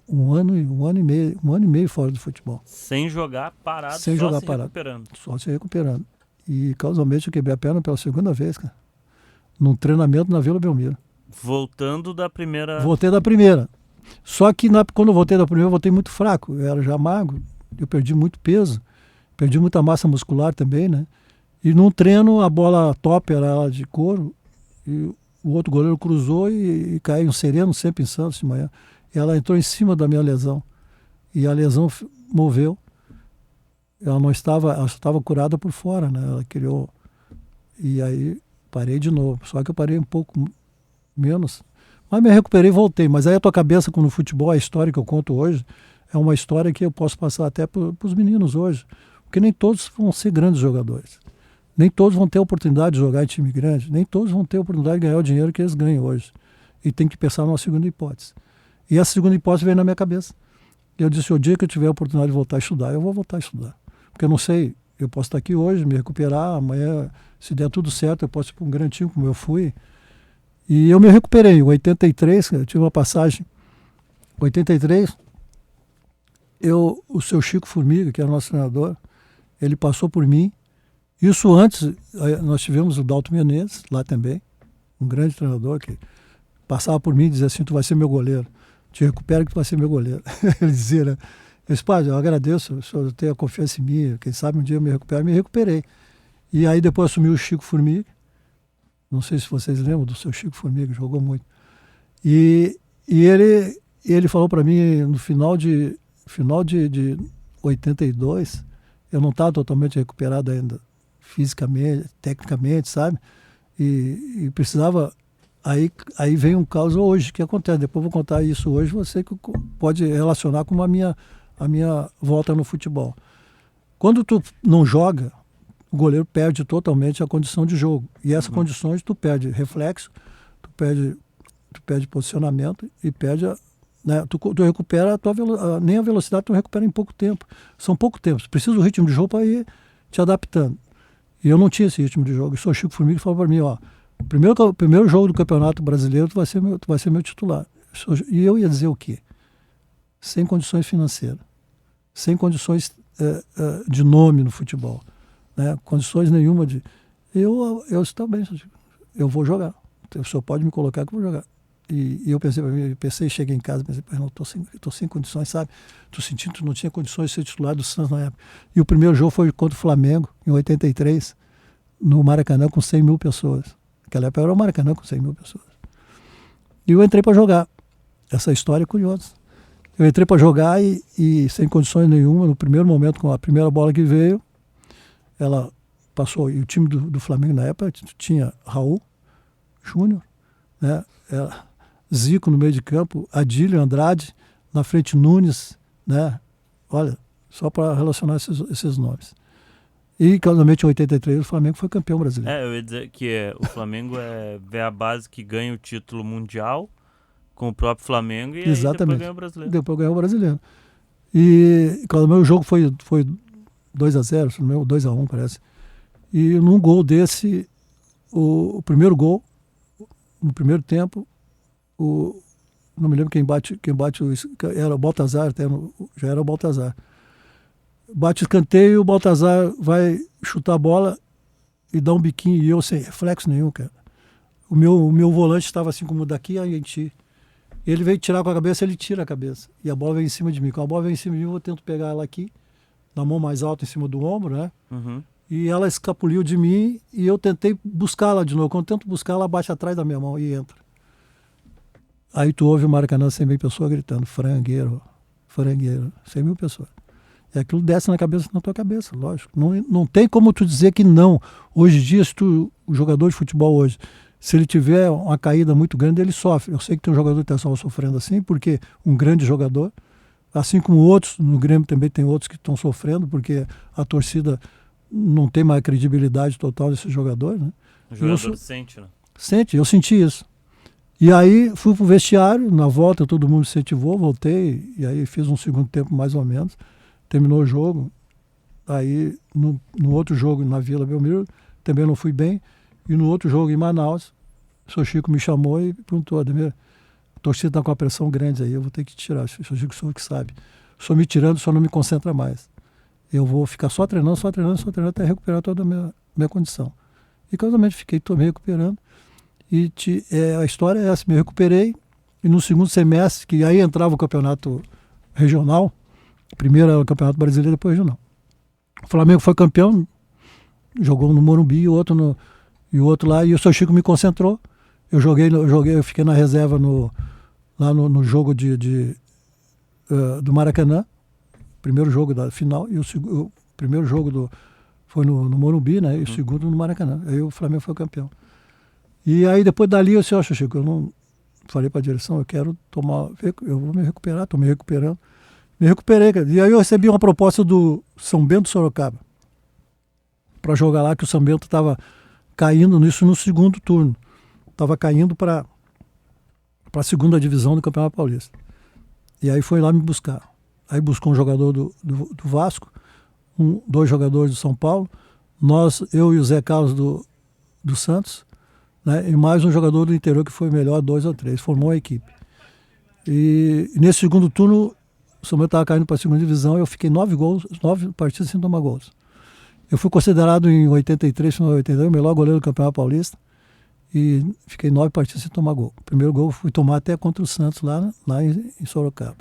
um ano e meio fora do futebol. Sem jogar parado, recuperando. Só se recuperando. E causalmente eu quebrei a perna pela segunda vez, cara. Num treinamento na Vila Belmiro. Voltando da primeira. Voltei da primeira. Só que quando eu voltei da primeira, eu voltei muito fraco. Eu era já magro, eu perdi muito peso, perdi muita massa muscular também, né? E num treino, a bola top era ela de couro, e o outro goleiro cruzou e caiu um sereno, sempre em Santos de manhã. E ela entrou em cima da minha lesão. E a lesão moveu. Ela não estava, ela estava curada por fora, né? Ela criou. E aí parei de novo. Só que eu parei um pouco menos. Mas me recuperei e voltei. Mas aí a tua cabeça com o futebol, a história que eu conto hoje, é uma história que eu posso passar até para os meninos hoje. Porque nem todos vão ser grandes jogadores. Nem todos vão ter a oportunidade de jogar em time grande. Nem todos vão ter a oportunidade de ganhar o dinheiro que eles ganham hoje. E tem que pensar numa segunda hipótese. E essa segunda hipótese veio na minha cabeça. E eu disse, o dia que eu tiver a oportunidade de voltar a estudar, eu vou voltar a estudar. Porque eu não sei, eu posso estar aqui hoje, me recuperar, amanhã, se der tudo certo, eu posso ir para um grande time como eu fui. E eu me recuperei. Em 83, eu tive uma passagem. Em 83, o seu Chico Formiga, que era nosso treinador, ele passou por mim. Isso antes, nós tivemos o Dalton Menezes, lá também, um grande treinador que passava por mim e dizia assim, tu vai ser meu goleiro. Te recupera que tu vai ser meu goleiro. Ele dizia, né? Eu disse, pai, eu agradeço, o senhor tem a confiança em mim, quem sabe um dia eu me recuperei. E aí depois assumiu o Chico Formiga, não sei se vocês lembram do seu Chico Formiga, jogou muito. E ele falou para mim, no final de 82, eu não estava totalmente recuperado ainda, fisicamente, tecnicamente, sabe? E precisava... Aí vem um caso hoje, que acontece, depois eu vou contar isso hoje, você que pode relacionar com a minha volta no futebol. Quando tu não joga, o goleiro perde totalmente a condição de jogo. E essas condições tu perde reflexo, tu perde posicionamento e perde... Né, tu recupera a tua velocidade, nem a velocidade tu recupera em pouco tempo. São pouco tempo. Tu precisa do ritmo de jogo para ir te adaptando. E eu não tinha esse ritmo de jogo. E o Chico Formiga falou para mim, ó, primeiro jogo do Campeonato Brasileiro tu vai ser meu titular. E eu ia dizer o quê? Sem condições financeiras, sem condições de nome no futebol, né? Condições nenhuma de... Eu estou bem, eu vou jogar. O senhor pode me colocar que eu vou jogar. E eu pensei, cheguei em casa, pensei, não, estou sem condições, sabe? Estou sentindo que não tinha condições de ser titular do Santos na época. E o primeiro jogo foi contra o Flamengo, em 83, no Maracanã, com 100 mil pessoas. Naquela época era o Maracanã com 100 mil pessoas. E eu entrei para jogar. Essa história é curiosa. Eu entrei para jogar e sem condições nenhuma, no primeiro momento, com a primeira bola que veio, ela passou. E o time do Flamengo na época tinha Raul Júnior, né? Zico no meio de campo, Adílio, Andrade, na frente Nunes, né? Olha, só para relacionar esses nomes. E, claramente, em 83, o Flamengo foi campeão brasileiro. Eu ia dizer que o Flamengo é a base que ganha o título mundial com o próprio Flamengo e aí depois ganha o brasileiro. Depois ganhou o brasileiro. E, claramente, o jogo foi 2-0, 2-1, parece. E num gol desse, o primeiro gol, no primeiro tempo, não me lembro quem bate era o Baltazar, já era o Baltazar. Bate o escanteio e o Baltazar vai chutar a bola e dá um biquinho, e eu sem reflexo nenhum, cara. O meu volante estava assim como daqui a Enti. Ele veio tirar com a cabeça, ele tira a cabeça. E a bola vem em cima de mim. Quando a bola vem em cima de mim, eu tento pegar ela aqui, na mão mais alta, em cima do ombro, né? Uhum. E ela escapuliu de mim e eu tentei buscá-la de novo. Quando eu tento buscar, ela bate atrás da minha mão e entra. Aí tu ouve o Maracanã 100 mil pessoas gritando, frangueiro, 100 mil pessoas. E aquilo desce na tua cabeça, lógico. Não tem como tu dizer que não. Hoje em dia, o jogador de futebol hoje, se ele tiver uma caída muito grande, ele sofre. Eu sei que tem um jogador que está sofrendo assim, porque um grande jogador, assim como outros, no Grêmio também tem outros que estão sofrendo, porque a torcida não tem mais credibilidade total desse jogador, né? O jogador sente, né? Sente, eu senti isso. E aí fui pro vestiário, na volta todo mundo incentivou, voltei, e aí fiz um segundo tempo mais ou menos, terminou o jogo. Aí no outro jogo na Vila Belmiro também não fui bem, e no outro jogo em Manaus, o seu Chico me chamou e perguntou, Ademir, a torcida está com uma pressão grande aí, eu vou ter que tirar, o seu Chico sou o que sabe. Só me tirando, só não me concentra mais. Eu vou ficar só treinando até recuperar toda a minha condição. E casualmente tô me recuperando. E a história é essa, me recuperei E no segundo semestre, que aí entrava o campeonato regional, primeiro era o campeonato brasileiro, depois regional. O Flamengo foi campeão, jogou no Morumbi e o outro lá, e o seu Chico me concentrou. Eu fiquei na reserva lá no jogo do Maracanã, primeiro jogo da final, e o primeiro jogo foi no Morumbi, né? E o segundo no Maracanã. Aí o Flamengo foi campeão. E aí depois dali eu disse, ó, Chico, eu não falei para a direção, eu vou me recuperar, estou me recuperando. Me recuperei, cara. E aí eu recebi uma proposta do São Bento Sorocaba para jogar lá, que o São Bento estava caindo nisso no segundo turno. Estava caindo para a segunda divisão do Campeonato Paulista. E aí foi lá me buscar. Aí buscou um jogador do Vasco, dois jogadores do São Paulo, eu e o Zé Carlos do Santos, né, e mais um jogador do interior que foi melhor, 2 ou 3. Formou a equipe. E nesse segundo turno, o São Bento estava caindo para a segunda divisão, eu fiquei 9 partidas sem tomar gols. Eu fui considerado em 83, final de 82, o melhor goleiro do Campeonato Paulista. E fiquei 9 partidas sem tomar gol. O primeiro gol fui tomar até contra o Santos, lá em Sorocaba.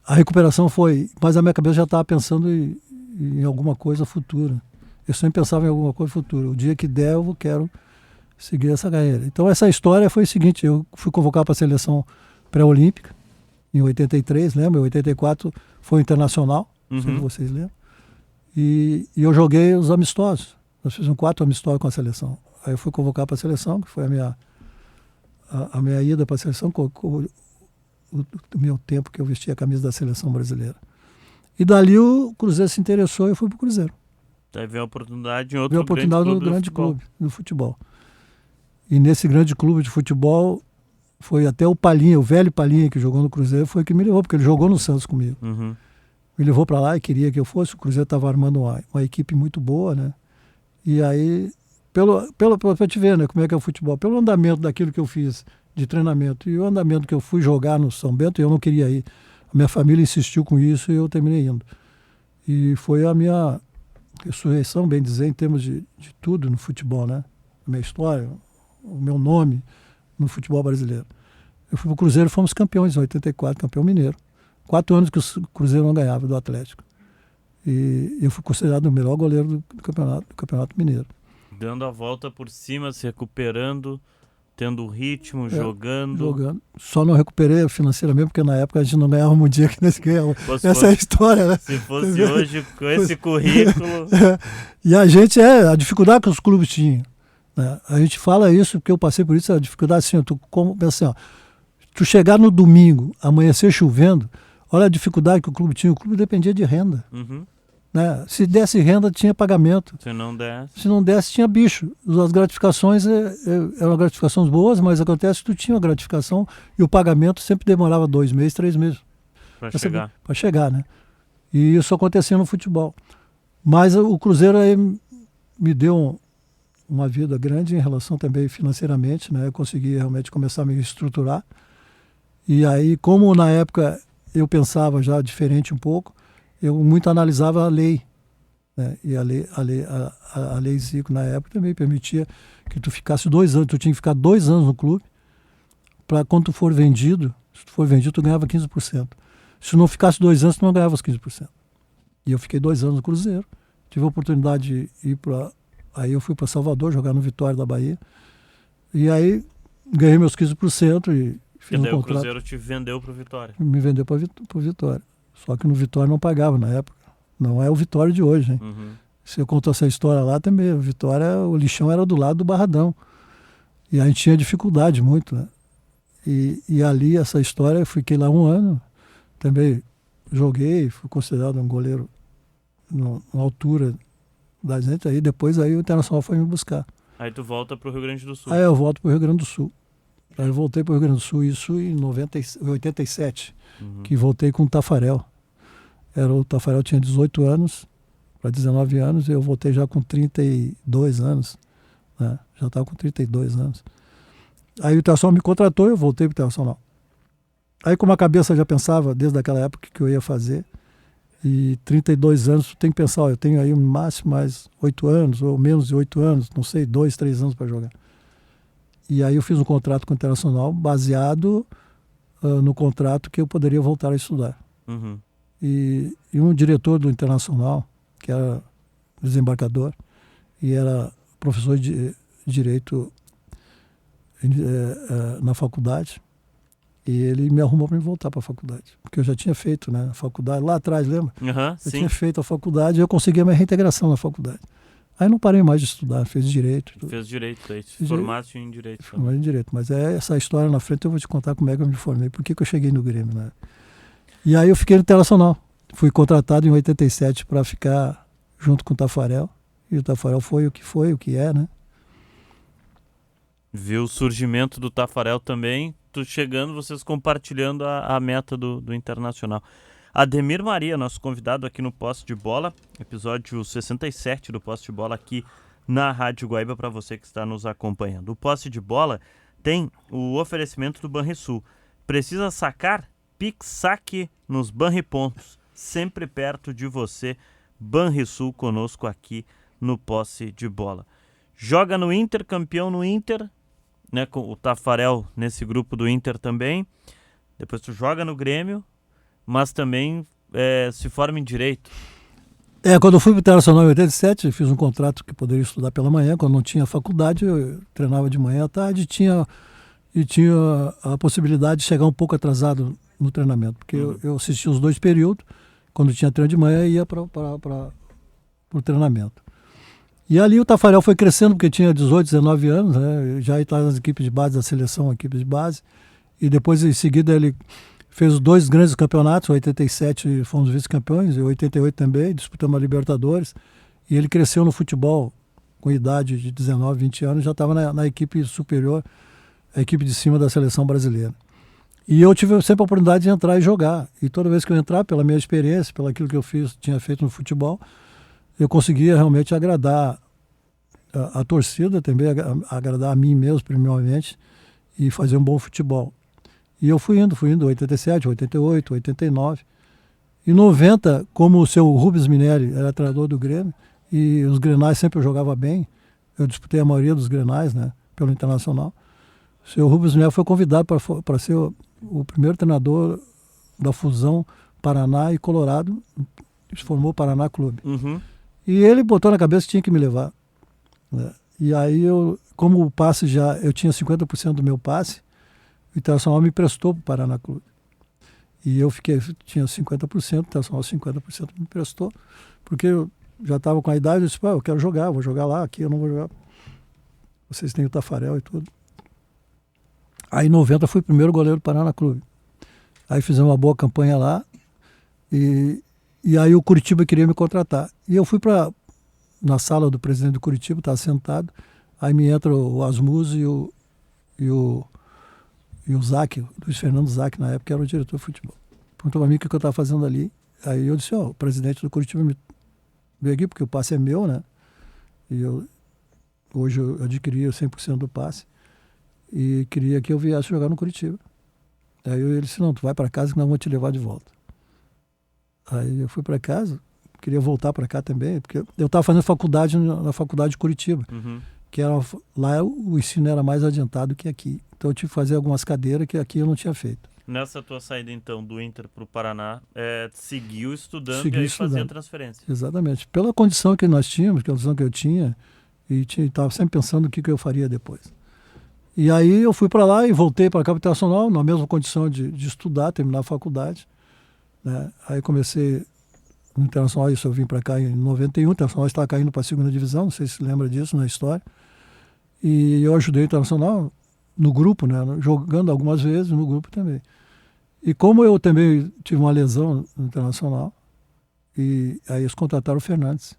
A recuperação foi... Mas a minha cabeça já estava pensando em alguma coisa futura. Eu sempre pensava em alguma coisa futura. O dia que der, eu quero seguir essa carreira. Então, essa história foi o seguinte. Eu fui convocado para a seleção pré-olímpica em 83, lembra? Em 84 foi o Internacional, não sei se vocês lembram. E eu joguei os amistosos. Nós fizemos 4 amistosos com a seleção. Aí eu fui convocar para a seleção, que foi a minha ida para a seleção, o meu tempo que eu vesti a camisa da seleção brasileira. E dali o Cruzeiro se interessou e eu fui para o Cruzeiro. Daí veio a oportunidade em outro grande clube no futebol. E nesse grande clube de futebol, foi até o Palhinha, o velho Palhinha que jogou no Cruzeiro, foi que me levou, porque ele jogou no Santos comigo. Uhum. Me levou para lá e queria que eu fosse. O Cruzeiro estava armando uma equipe muito boa, né? E aí... Para te ver, né, como é que é o futebol, pelo andamento daquilo que eu fiz de treinamento e o andamento que eu fui jogar no São Bento, eu não queria ir. A minha família insistiu com isso e eu terminei indo. E foi a minha ressurreição, bem dizer, em termos de tudo no futebol, né? A minha história, o meu nome no futebol brasileiro. Eu fui para o Cruzeiro, fomos campeões em 84, campeão mineiro. 4 anos que o Cruzeiro não ganhava do Atlético. E eu fui considerado o melhor goleiro do campeonato mineiro. Dando a volta por cima, se recuperando, tendo ritmo, jogando. Só não recuperei financeiramente, porque na época a gente não ganhava um dia que nós ganhávamos. Essa é a história, né? Se fosse hoje, com esse currículo... E a dificuldade que os clubes tinham. Né? A gente fala isso, porque eu passei por isso, a dificuldade assim, tu chegar no domingo, amanhecer chovendo, olha a dificuldade que o clube tinha. O clube dependia de renda. Uhum. Né? Se desse renda, tinha pagamento. Se não desse, tinha bicho. As gratificações eram gratificações boas, mas acontece que tu tinha uma gratificação e o pagamento sempre demorava 2 meses, 3 meses. Para chegar, né? E isso acontecia no futebol. Mas o Cruzeiro aí me deu uma vida grande em relação também financeiramente, né? Eu consegui realmente começar a me estruturar. E aí, como na época eu pensava já diferente um pouco, eu muito analisava a lei, né? E a lei Zico na época também permitia que tu ficasse 2 anos, tu tinha que ficar 2 anos no clube, para quando tu for vendido, se tu for vendido tu ganhava 15%. Se tu não ficasse 2 anos, tu não ganhava os 15%. E eu fiquei 2 anos no Cruzeiro, tive a oportunidade de ir aí eu fui para Salvador, jogar no Vitória da Bahia, e aí ganhei meus 15% e fiz um contrato. O Cruzeiro te vendeu para o Vitória? Me vendeu para o Vitória. Só que no Vitória não pagava na época. Não é o Vitória de hoje, hein? Uhum. Você contou essa história lá também. O Vitória, o lixão era do lado do Barradão. E a gente tinha dificuldade muito, né? E ali, essa história, eu fiquei lá 1 ano. Também joguei, fui considerado um goleiro na altura da gente. Aí depois o Internacional foi me buscar. Aí tu volta pro Rio Grande do Sul. Aí eu volto pro Rio Grande do Sul. Aí eu voltei pro Rio Grande do Sul, isso em 87. Que voltei com o Tafarel. O Tafarel tinha 18 anos para 19 anos, e eu voltei já com 32 anos. Né? Já estava com 32 anos. Aí o Internacional me contratou e eu voltei para o Internacional. Aí, como a cabeça já pensava desde aquela época que eu ia fazer, e 32 anos, tu tem que pensar, eu tenho aí no máximo mais 8 anos, ou menos de 8 anos, não sei, 2, 3 anos para jogar. E aí eu fiz um contrato com o Internacional baseado no contrato que eu poderia voltar a estudar. Uhum. E um diretor do Internacional, que era desembargador, e era professor de Direito na faculdade, e ele me arrumou para me voltar para a faculdade, porque eu já tinha feito, né, a faculdade, lá atrás, lembra? Uhum, eu tinha feito a faculdade e eu consegui a minha reintegração na faculdade. Aí não parei mais de estudar, fiz Direito. Fez Direito, aí formaste em Direito. Formei em Direito, mas essa história na frente eu vou te contar como é que eu me formei, por que eu cheguei no Grêmio, né? E aí eu fiquei no Internacional, fui contratado em 87 para ficar junto com o Taffarel, e o Taffarel foi, o que é, né? Viu o surgimento do Taffarel também, tu chegando, vocês compartilhando a meta do Internacional. Ademir Maria, nosso convidado aqui no Posse de Bola, episódio 67 do Posse de Bola aqui na Rádio Guaíba, para você que está nos acompanhando. O Posse de Bola tem o oferecimento do Banrisul. Precisa sacar? Pix Saque nos Banripontos, sempre perto de você. Banrisul conosco aqui no Posse de Bola. Joga no Inter, campeão no Inter, né, com o Taffarel nesse grupo do Inter também. Depois tu joga no Grêmio, mas também se forma em Direito. Quando eu fui para o Internacional em 87, eu fiz um contrato que poderia estudar pela manhã. Quando não tinha faculdade, eu treinava de manhã à tarde e tinha a possibilidade de chegar um pouco atrasado no treinamento, porque eu assistia os 2 períodos. Quando tinha treino de manhã, ia para o treinamento. E ali o Taffarel foi crescendo, porque tinha 18, 19 anos, né? Já estava nas equipes de base da seleção, equipes de base. E depois, em seguida, ele fez os 2 grandes campeonatos. Em 87 fomos vice-campeões, em 88 também, disputamos a Libertadores. E ele cresceu no futebol, com idade de 19, 20 anos, já estava na equipe superior, a equipe de cima da seleção brasileira. E eu tive sempre a oportunidade de entrar e jogar. E toda vez que eu entrar, pela minha experiência, pelo aquilo que eu tinha feito no futebol, eu conseguia realmente agradar a torcida também, agradar a mim mesmo, primeiramente, e fazer um bom futebol. E eu fui indo, 87, 88, 89. Em 90, como o seu Rubens Minelli era treinador do Grêmio, e os Grenais sempre eu jogava bem, eu disputei a maioria dos Grenais, né, pelo Internacional. O seu Rubens Minelli foi convidado para ser o primeiro treinador da fusão Paraná e Colorado, se formou Paraná Clube. Uhum. E ele botou na cabeça que tinha que me levar, né? E aí como o passe eu tinha 50% do meu passe, o Internacional me emprestou para o Paraná Clube. E eu tinha 50%, o Internacional 50% me emprestou, porque eu já estava com a idade, eu disse, eu quero jogar, vou jogar lá, aqui eu não vou jogar. Vocês têm o Taffarel e tudo. Aí em 90 fui o primeiro goleiro do Paraná Clube. Aí fizemos uma boa campanha lá, e aí o Curitiba queria me contratar. E eu fui na sala do presidente do Curitiba, estava sentado, aí me entra o Asmus e o Zac, Luiz Fernando Zac, na época era o diretor de futebol. Perguntou para mim o que eu estava fazendo ali. Aí eu disse, o presidente do Curitiba me veio aqui, porque o passe é meu, né? E hoje eu adquiri 100% do passe, e queria que eu viesse jogar no Curitiba. Aí ele disse, não, tu vai para casa que nós vamos te levar de volta. Aí eu fui para casa, queria voltar para cá também, porque eu estava fazendo faculdade na faculdade de Curitiba, que lá o ensino era mais adiantado que aqui. Então eu tive que fazer algumas cadeiras que aqui eu não tinha feito. Nessa tua saída, então, do Inter para o Paraná, seguiu estudando e aí fazia transferência. Exatamente. Pela condição que nós tínhamos, pela condição que eu tinha, e estava sempre pensando o que eu faria depois. E aí eu fui para lá e voltei para a capital nacional, na mesma condição de estudar, terminar a faculdade, né? Aí comecei no Internacional, isso eu vim para cá em 91, o Internacional estava caindo para a 2ª divisão, não sei se lembra disso na história. E eu ajudei o Internacional no grupo, né? Jogando algumas vezes no grupo também. E como eu também tive uma lesão no Internacional, e aí eles contrataram o Fernandes.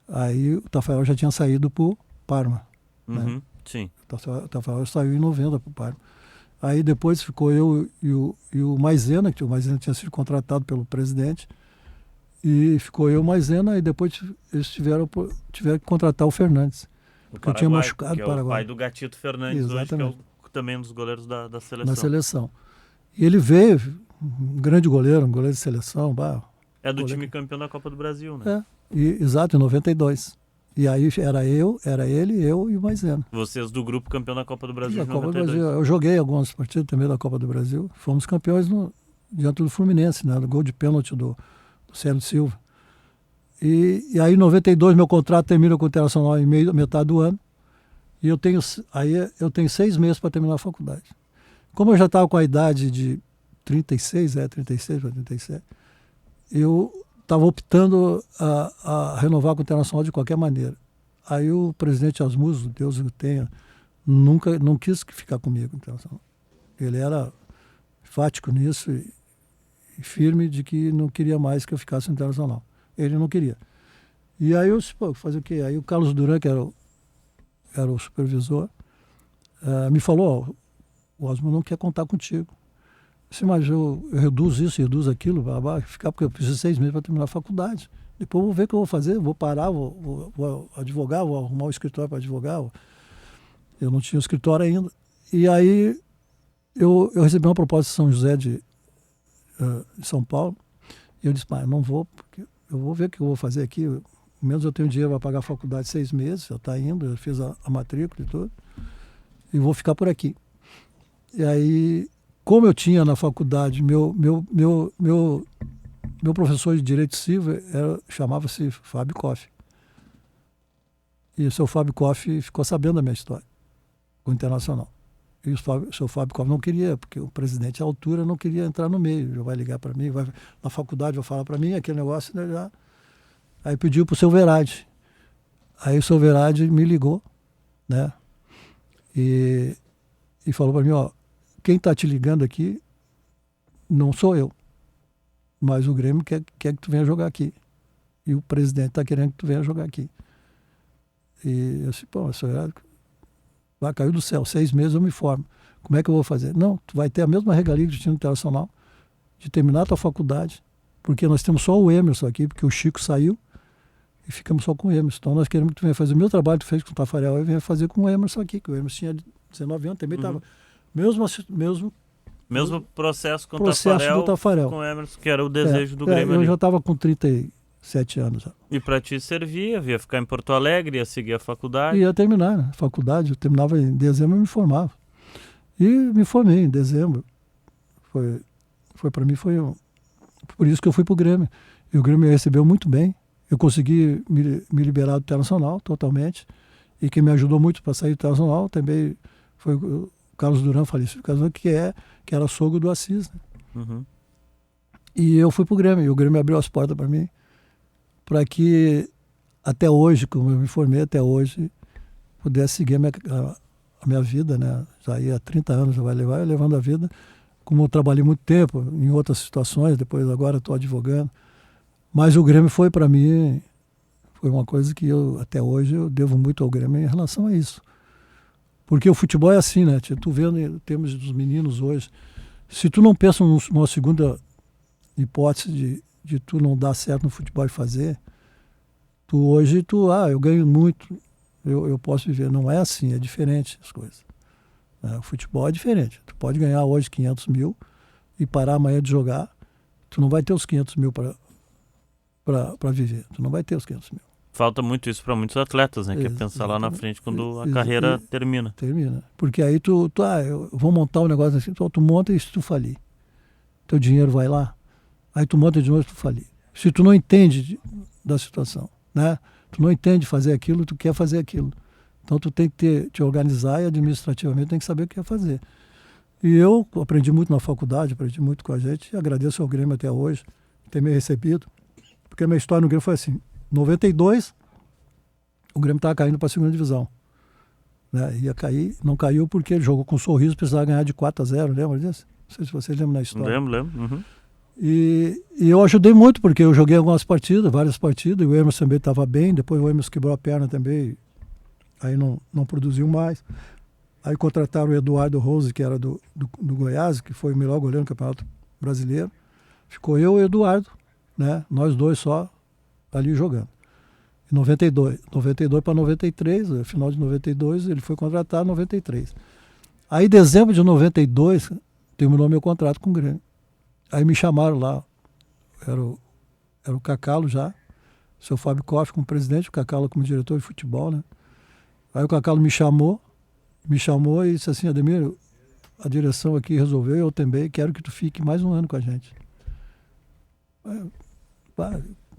Aí o Taffarel já tinha saído para o Parma. Né? Sim. O Taffarel saiu em 90 para o Parma. Aí depois ficou eu e o Maisena, que o Maisena tinha sido contratado pelo presidente, e ficou eu e o Maisena, e depois eles tiveram que contratar o Fernandes, porque eu tinha machucado o Paraguai. O pai do Gatito Fernandes. Exatamente. Hoje, que é também um dos goleiros da seleção. Na seleção. E ele veio, um grande goleiro, um goleiro de seleção. É do time campeão da Copa do Brasil, né? Exato, em 92. E aí era ele, eu e o Maisena. Vocês do grupo campeão da Copa do Brasil Da de Copa do 92. Brasil. Eu joguei algumas partidas também da Copa do Brasil. Fomos campeões diante do Fluminense, né? No gol de pênalti do Célio Silva. E aí em 92 meu contrato termina com o Internacional em metade do ano. E eu tenho 6 meses para terminar a faculdade. Como eu já estava com a idade de 36 para 37, eu estava optando a renovar com o Internacional de qualquer maneira. Aí o presidente Asmusso, Deus o tenha, não quis ficar comigo no Internacional. Ele era enfático nisso e firme de que não queria mais que eu ficasse no Internacional. Ele não queria. E aí eu disse, pô, fazer o quê? Aí o Carlos Duran, que era o supervisor, me falou, o Osmo não quer contar contigo. Eu disse, mas eu reduzo isso, reduzo aquilo, ficar porque eu preciso de 6 meses para terminar a faculdade. Depois eu vou ver o que eu vou fazer, vou parar, vou advogar, vou arrumar um escritório para advogar. Eu não tinha um escritório ainda. E aí eu recebi uma proposta de São José de São Paulo, e eu disse, pai, não vou, porque eu vou ver o que eu vou fazer aqui. Menos eu tenho dinheiro para pagar a faculdade 6 meses, já está indo, eu fiz a matrícula e tudo, e vou ficar por aqui. E aí, como eu tinha na faculdade, meu professor de Direito Civil chamava-se Fábio Koff. E o seu Fábio Koff ficou sabendo da minha história, com o Internacional. E o seu Fábio Koff não queria, porque o presidente à altura não queria entrar no meio, já vai ligar para mim, na faculdade vai falar para mim, aquele negócio, né, já... Aí pediu para o seu Verade. Aí o seu Verade me ligou, né? E falou para mim, ó, quem está te ligando aqui não sou eu, mas o Grêmio quer que tu venha jogar aqui. E o presidente está querendo que tu venha jogar aqui. E eu disse, pô, seu Verade, vai cair do céu, 6 meses eu me formo. Como é que eu vou fazer? Não, tu vai ter a mesma regalia que tu tinha no Internacional, de terminar a tua faculdade, porque nós temos só o Emerson aqui, porque o Chico saiu, e ficamos só com o Emerson. Então nós queremos que tu venha fazer o meu trabalho que tu fez com o Tafarel, eu venha fazer com o Emerson aqui, que o Emerson tinha 19 anos, também estava mesmo processo com do Tafarel. Com o Emerson, que era o desejo do Grêmio. Eu já estava com 37 anos. Já. E para ti servia, ia ficar em Porto Alegre, ia seguir a faculdade? Ia terminar, né? A faculdade, eu terminava em dezembro e me formava. E me formei em dezembro. Para mim foi por isso que eu fui para o Grêmio. E o Grêmio me recebeu muito bem. Eu consegui me liberar do Internacional totalmente. E quem me ajudou muito para sair do Internacional também foi o Carlos Duran, falecido, que era sogro do Assis. Né? Uhum. E eu fui para o Grêmio. E o Grêmio abriu as portas para mim. Para que até hoje, como eu me formei até hoje, pudesse seguir a minha vida. Né? Já ia há 30 anos, já vai levando a vida. Como eu trabalhei muito tempo em outras situações, depois agora estou advogando. Mas o Grêmio foi para mim, foi uma coisa que até hoje eu devo muito ao Grêmio em relação a isso. Porque o futebol é assim, né? Tu vendo em termos dos meninos hoje, se tu não pensa numa segunda hipótese de tu não dar certo no futebol e fazer, hoje eu ganho muito, eu posso viver. Não é assim, é diferente as coisas. O futebol é diferente. Tu pode ganhar hoje 500 mil e parar amanhã de jogar, tu não vai ter os 500 mil para viver. Tu não vai ter os 500 mil. Falta muito isso para muitos atletas, né? Que é pensar lá na frente quando a carreira termina. Termina. Porque aí eu vou montar um negócio assim, tu monta e se tu falir, teu dinheiro vai lá. Aí tu monta de novo e tu falir. Se tu não entende da situação, né? Tu não entende fazer aquilo, tu quer fazer aquilo. Então tu tem que te organizar e administrativamente tem que saber o que quer fazer. E eu aprendi muito na faculdade, aprendi muito com a gente e agradeço ao Grêmio até hoje por ter me recebido. Porque a minha história no Grêmio foi assim, em 92, o Grêmio estava caindo para a segunda divisão. Né? Ia cair, não caiu porque ele jogou com um Sorriso, precisava ganhar de 4-0, lembra disso? Não sei se vocês lembram da história. Lembro. Uhum. E eu ajudei muito, porque eu joguei algumas partidas, várias partidas, e o Emerson também estava bem, depois o Emerson quebrou a perna também, aí não produziu mais. Aí contrataram o Eduardo Rose, que era do Goiás, que foi o melhor goleiro no Campeonato Brasileiro. Ficou eu e o Eduardo, né? Nós dois só ali jogando. Em 92 para 93, final de 92, ele foi contratado em 93. Aí, em dezembro de 92, terminou meu contrato com o Grêmio. Aí me chamaram lá, era o Cacalo já, o seu Fábio Koff como presidente, o Cacalo como diretor de futebol, né? Aí o Cacalo me chamou e disse assim: Ademir, a direção aqui resolveu, eu também quero que tu fique mais um ano com a gente.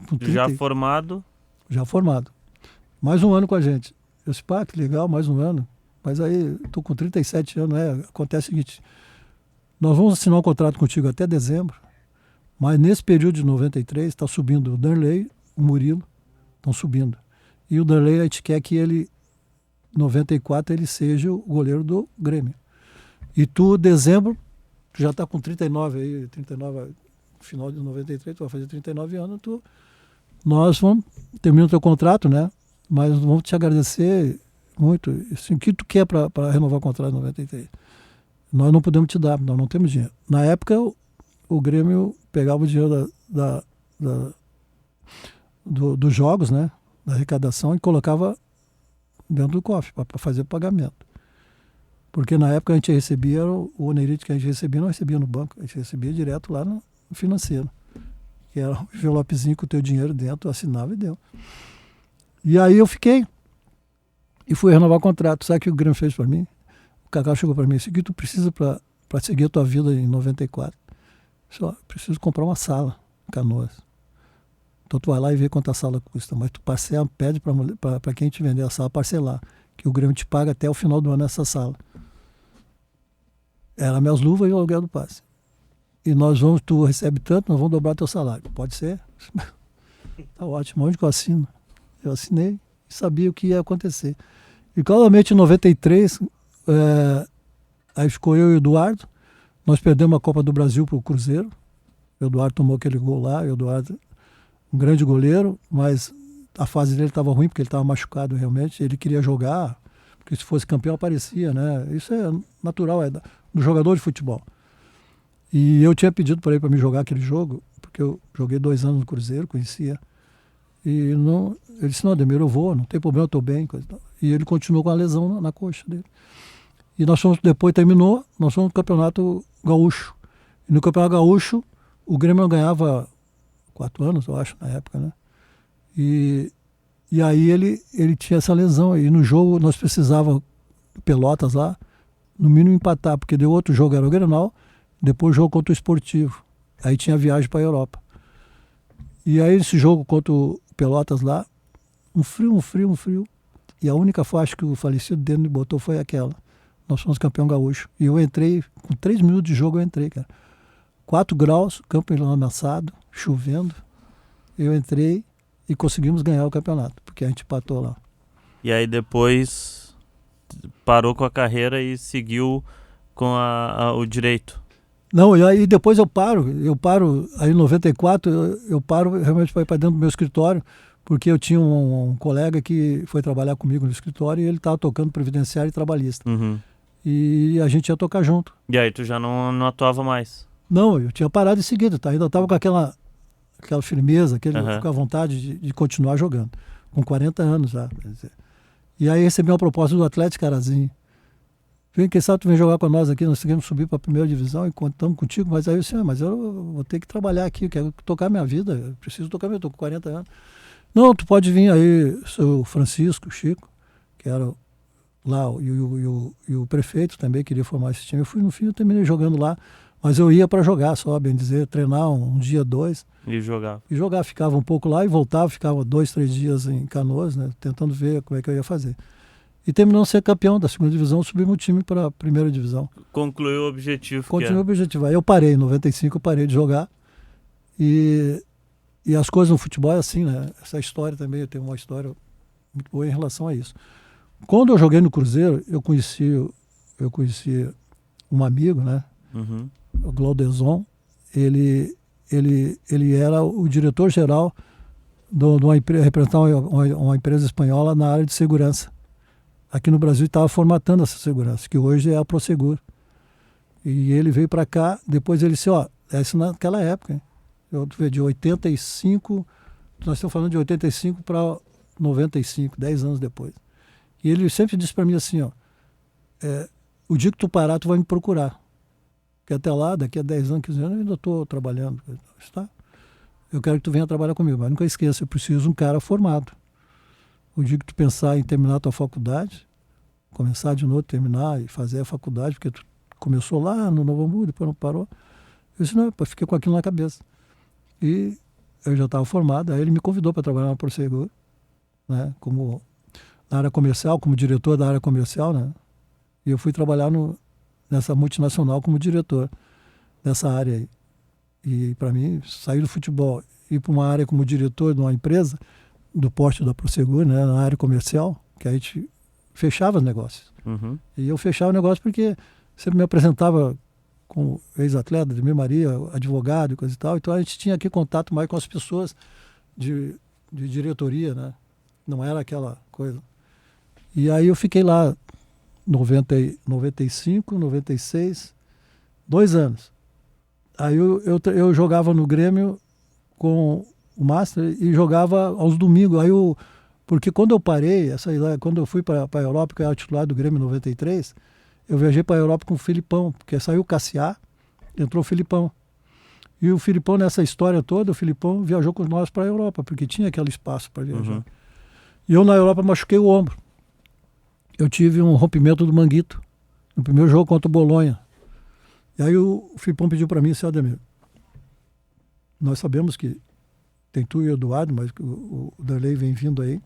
Com 30, Já formado? Já formado. Mais um ano com a gente. Eu disse, pá, que legal, mais um ano. Mas aí, estou com 37 anos, acontece o seguinte, nós vamos assinar um contrato contigo até dezembro, mas nesse período de 93 está subindo o Danley, o Murilo, estão subindo. E o Danley, a gente quer que ele, 94, ele seja o goleiro do Grêmio. E tu, dezembro, tu já está com 39 aí, 39, final de 93, tu vai fazer 39 anos, nós vamos terminar o teu contrato, né? Mas vamos te agradecer muito. Assim, o que tu quer para renovar o contrato em 93? Nós não podemos te dar, nós não temos dinheiro. Na época, o Grêmio pegava o dinheiro dos jogos, né? Da arrecadação, e colocava dentro do cofre para fazer o pagamento. Porque na época a gente recebia, o onerite que a gente recebia, não recebia no banco, a gente recebia direto lá no financeiro. Que era um envelopezinho com o teu dinheiro dentro, assinava e deu. E aí eu fiquei. E fui renovar o contrato. Sabe o que o Grêmio fez para mim? O Cacau chegou para mim: o que tu precisa para seguir a tua vida em 94? Só preciso comprar uma sala em Canoas. Então tu vai lá e vê quanto a sala custa. Mas tu parcela, pede para quem te vender a sala parcelar. Que o Grêmio te paga até o final do ano essa sala. Era minhas luvas e o aluguel do passe. E tu recebe tanto, nós vamos dobrar teu salário. Pode ser? Tá ótimo, onde que eu assino? Eu assinei e sabia o que ia acontecer. E claramente em 93, aí ficou eu e o Eduardo. Nós perdemos a Copa do Brasil para o Cruzeiro. O Eduardo tomou aquele gol lá. O Eduardo, um grande goleiro, mas a fase dele estava ruim porque ele estava machucado realmente. Ele queria jogar, porque se fosse campeão aparecia, né? Isso é natural, do jogador de futebol. E eu tinha pedido para ele para me jogar aquele jogo, porque eu joguei 2 anos no Cruzeiro, conhecia. E não, ele disse: não, Ademir, eu vou, não tem problema, eu estou bem. Coisa e tal. E ele continuou com a lesão na coxa dele. E depois terminou, nós fomos no Campeonato Gaúcho. E no Campeonato Gaúcho, o Grêmio ganhava 4 anos, eu acho, na época, né? E aí ele tinha essa lesão. E no jogo nós precisávamos, Pelotas lá, no mínimo empatar, porque deu outro jogo, era o Grenal, depois jogo contra o Esportivo. Aí tinha viagem para a Europa. E aí esse jogo contra o Pelotas lá, um frio. E a única faixa que o falecido dele botou foi aquela. Nós fomos campeão gaúcho. E eu entrei, com 3 minutos de jogo eu entrei, cara. 4 graus, campo enlamaçado, chovendo. Eu entrei e conseguimos ganhar o campeonato, porque a gente empatou lá. E aí depois parou com a carreira e seguiu com o direito. Não, e aí depois eu paro, aí em 94, eu paro realmente para ir para dentro do meu escritório, porque eu tinha um colega que foi trabalhar comigo no escritório e ele estava tocando previdenciário e trabalhista. Uhum. E a gente ia tocar junto. E aí tu já não atuava mais? Não, eu tinha parado em seguida, tá? Ainda estava com aquela firmeza, com a vontade de continuar jogando, com 40 anos já. Quer dizer. E aí recebi uma proposta do Atlético Carazinho. Quem sabe tu vem jogar com nós aqui, nós queremos subir para a primeira divisão e contamos contigo, mas aí eu disse: mas eu vou ter que trabalhar aqui, eu quero tocar minha vida, eu preciso tocar minha vida, estou com 40 anos. Não, tu pode vir aí, seu Francisco, Chico, que era lá, e o prefeito também queria formar esse time. Eu fui, no fim, eu terminei jogando lá, mas eu ia para jogar só, bem dizer, treinar um dia, 2. E jogar. E jogar, ficava um pouco lá e voltava, ficava 2, 3 dias em Canoas, né, tentando ver como é que eu ia fazer. E terminamos ser campeão da segunda divisão, subimos o time para a primeira divisão. Concluiu o objetivo. Continuou o objetivo. Aí eu parei, em 95 eu parei de jogar. E as coisas no futebol é assim, né? Essa história também, eu tenho uma história muito boa em relação a isso. Quando eu joguei no Cruzeiro, eu conheci um amigo, né? Uhum. O Glaudezon. Ele era o diretor-geral de uma empresa, representava uma empresa espanhola na área de segurança. Aqui no Brasil estava formatando essa segurança, que hoje é a Prosegur. E ele veio para cá, depois ele disse: é isso naquela época, hein? De 85, nós estamos falando de 85 para 95, 10 anos depois. E ele sempre disse para mim assim: o dia que tu parar, tu vai me procurar. Porque até lá, daqui a 10 anos, 15 anos, eu ainda estou trabalhando. Está? eu quero que tu venha trabalhar comigo, mas nunca esqueça, eu preciso de um cara formado. O dia que tu pensar em terminar a tua faculdade, começar de novo, terminar e fazer a faculdade, porque tu começou lá no Novo Hamburgo, depois não parou. Eu disse, não, eu fiquei com aquilo na cabeça. E eu já estava formado, aí ele me convidou para trabalhar na Prosegur, né, como na área comercial, como diretor da área comercial, né? E eu fui trabalhar nessa multinacional como diretor dessa área aí. E para mim, sair do futebol e ir para uma área como diretor de uma empresa do porte da Prosegur, né, na área comercial, que a gente fechava os negócios. Uhum. E eu fechava o negócio porque sempre me apresentava como ex-atleta, Ademir Maria, advogado e coisa e tal. Então a gente tinha aqui contato mais com as pessoas de diretoria, né? Não era aquela coisa. E aí eu fiquei lá 95, 96, 2 anos. Aí eu jogava no Grêmio com o Master e jogava aos domingos. Porque quando eu parei, quando eu fui para a Europa, que eu era titular do Grêmio em 93, eu viajei para a Europa com o Filipão, porque saiu o Cassiá, entrou o Filipão. E o Filipão, nessa história toda, o Filipão viajou com nós para a Europa, porque tinha aquele espaço para viajar. Uhum. E eu na Europa machuquei o ombro. Eu tive um rompimento do manguito no primeiro jogo contra o Bolonha. E aí o Filipão pediu para mim, Ademir, nós sabemos que tem tu e o Eduardo, mas o Darley vem vindo aí.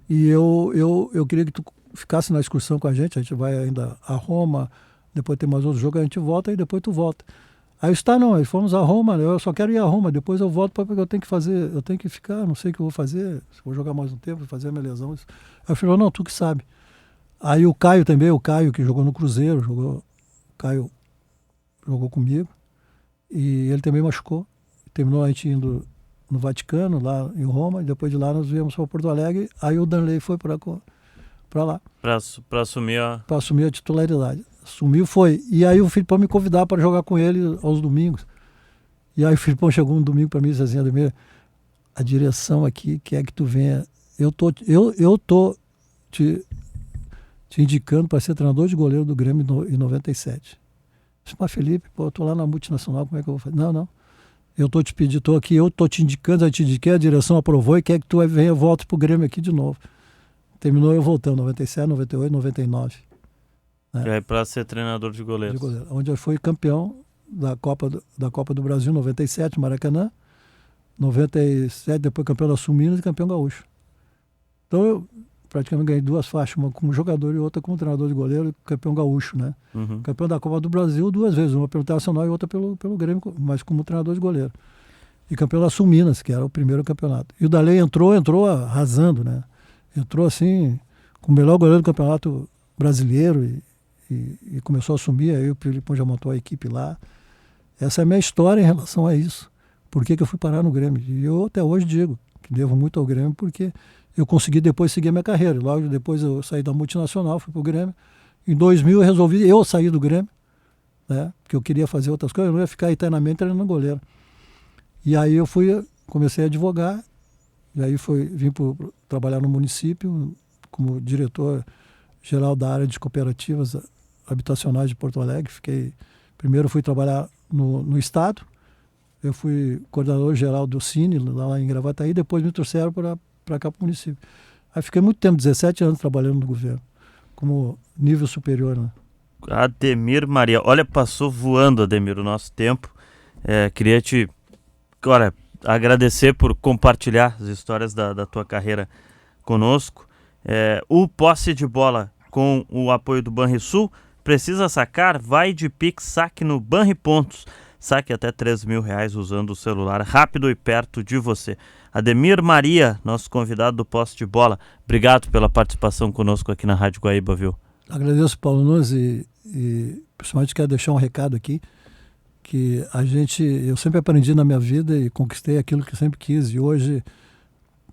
E eu queria que tu ficasse na excursão com a gente vai ainda a Roma, depois tem mais outro jogo, a gente volta e depois tu volta. Aí aí fomos a Roma, eu só quero ir a Roma, depois eu volto porque eu tenho que ficar, não sei o que eu vou fazer, se vou jogar mais um tempo, fazer a minha lesão. Aí eu falei, não, tu que sabe. Aí o Caio também, que jogou no Cruzeiro, o Caio jogou comigo, e ele também machucou. Terminou a gente indo no Vaticano, lá em Roma, e depois de lá nós viemos para Porto Alegre, aí o Danley foi para lá. Para assumir Para assumir a titularidade. Assumiu, foi. E aí o Filipão me convidava para jogar com ele aos domingos. E aí o Filipão chegou um domingo para mim e disse assim, Ademir, a direção aqui quer que tu venha. Eu tô te indicando para ser treinador de goleiro do Grêmio em 97. Eu disse, mas Felipe, eu tô lá na multinacional, como é que eu vou fazer? Não. Eu tô te pedindo, tô aqui, eu tô te indicando, eu te indiquei, a direção aprovou e quer que tu venha, volte pro Grêmio aqui de novo. Terminou eu voltando, 97, 98, 99. Né? Para ser treinador de goleiros. Onde eu fui campeão da Copa do Brasil, 97, Maracanã. 97, depois campeão da Sul-Minas e campeão gaúcho. Então eu praticamente ganhei 2 faixas, uma como jogador e outra como treinador de goleiro, campeão gaúcho, né? Uhum. Campeão da Copa do Brasil 2 vezes, uma pelo Internacional e outra pelo Grêmio, mas como treinador de goleiro. E campeão da Sul-Minas, que era o primeiro campeonato. E o Darley entrou arrasando, né? Entrou assim, com o melhor goleiro do campeonato brasileiro e começou a assumir, aí o Filipão já montou a equipe lá. Essa é a minha história em relação a isso. Por que eu fui parar no Grêmio? E eu até hoje digo que devo muito ao Grêmio, porque eu consegui depois seguir a minha carreira. Logo depois eu saí da multinacional, fui pro Grêmio. Em 2000 eu resolvi sair do Grêmio, né? Porque eu queria fazer outras coisas, eu não ia ficar eternamente treinando goleiro. E aí eu comecei a advogar, e aí vim trabalhar no município como diretor-geral da área de cooperativas habitacionais de Porto Alegre. Primeiro fui trabalhar no Estado, eu fui coordenador-geral do Cine, lá em Gravataí, depois me trouxeram para cá para o município. Aí fiquei muito tempo, 17 anos trabalhando no governo, como nível superior, né? Ademir Maria, olha, passou voando, Ademir, o nosso tempo. Queria te agradecer por compartilhar as histórias da tua carreira conosco. O Posse de Bola, com o apoio do Banrisul, precisa sacar? Vai de Pix, saque no Banripontos. Saque até R$3.000 usando o celular, rápido e perto de você. Ademir Maria, nosso convidado do Posse de Bola, obrigado pela participação conosco aqui na Rádio Guaíba, viu? Agradeço, Paulo Nunes, e principalmente quero deixar um recado aqui, que eu sempre aprendi na minha vida e conquistei aquilo que eu sempre quis, e hoje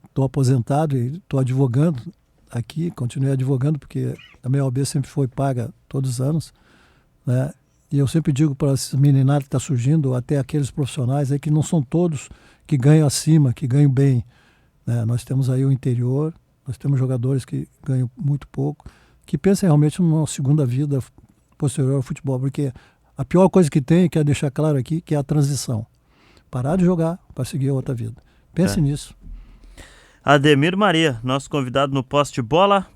estou aposentado e estou advogando aqui, continuei advogando, porque a minha OAB sempre foi paga todos os anos, né? E eu sempre digo para essa meninada que está surgindo, até aqueles profissionais aí, que não são todos que ganham acima, que ganham bem, né? Nós temos aí o interior, nós temos jogadores que ganham muito pouco, que pensam realmente numa segunda vida posterior ao futebol, porque a pior coisa que tem, quero deixar claro aqui, que é a transição. parar de jogar para seguir a outra vida. Pense nisso. Ademir Maria, nosso convidado no Poste Bola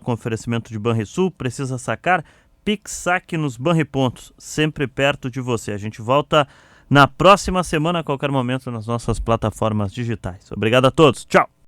com oferecimento de Banrisul, precisa sacar, Pix Saque nos Banripontos, sempre perto de você. A gente volta na próxima semana, a qualquer momento, nas nossas plataformas digitais. Obrigado a todos, tchau!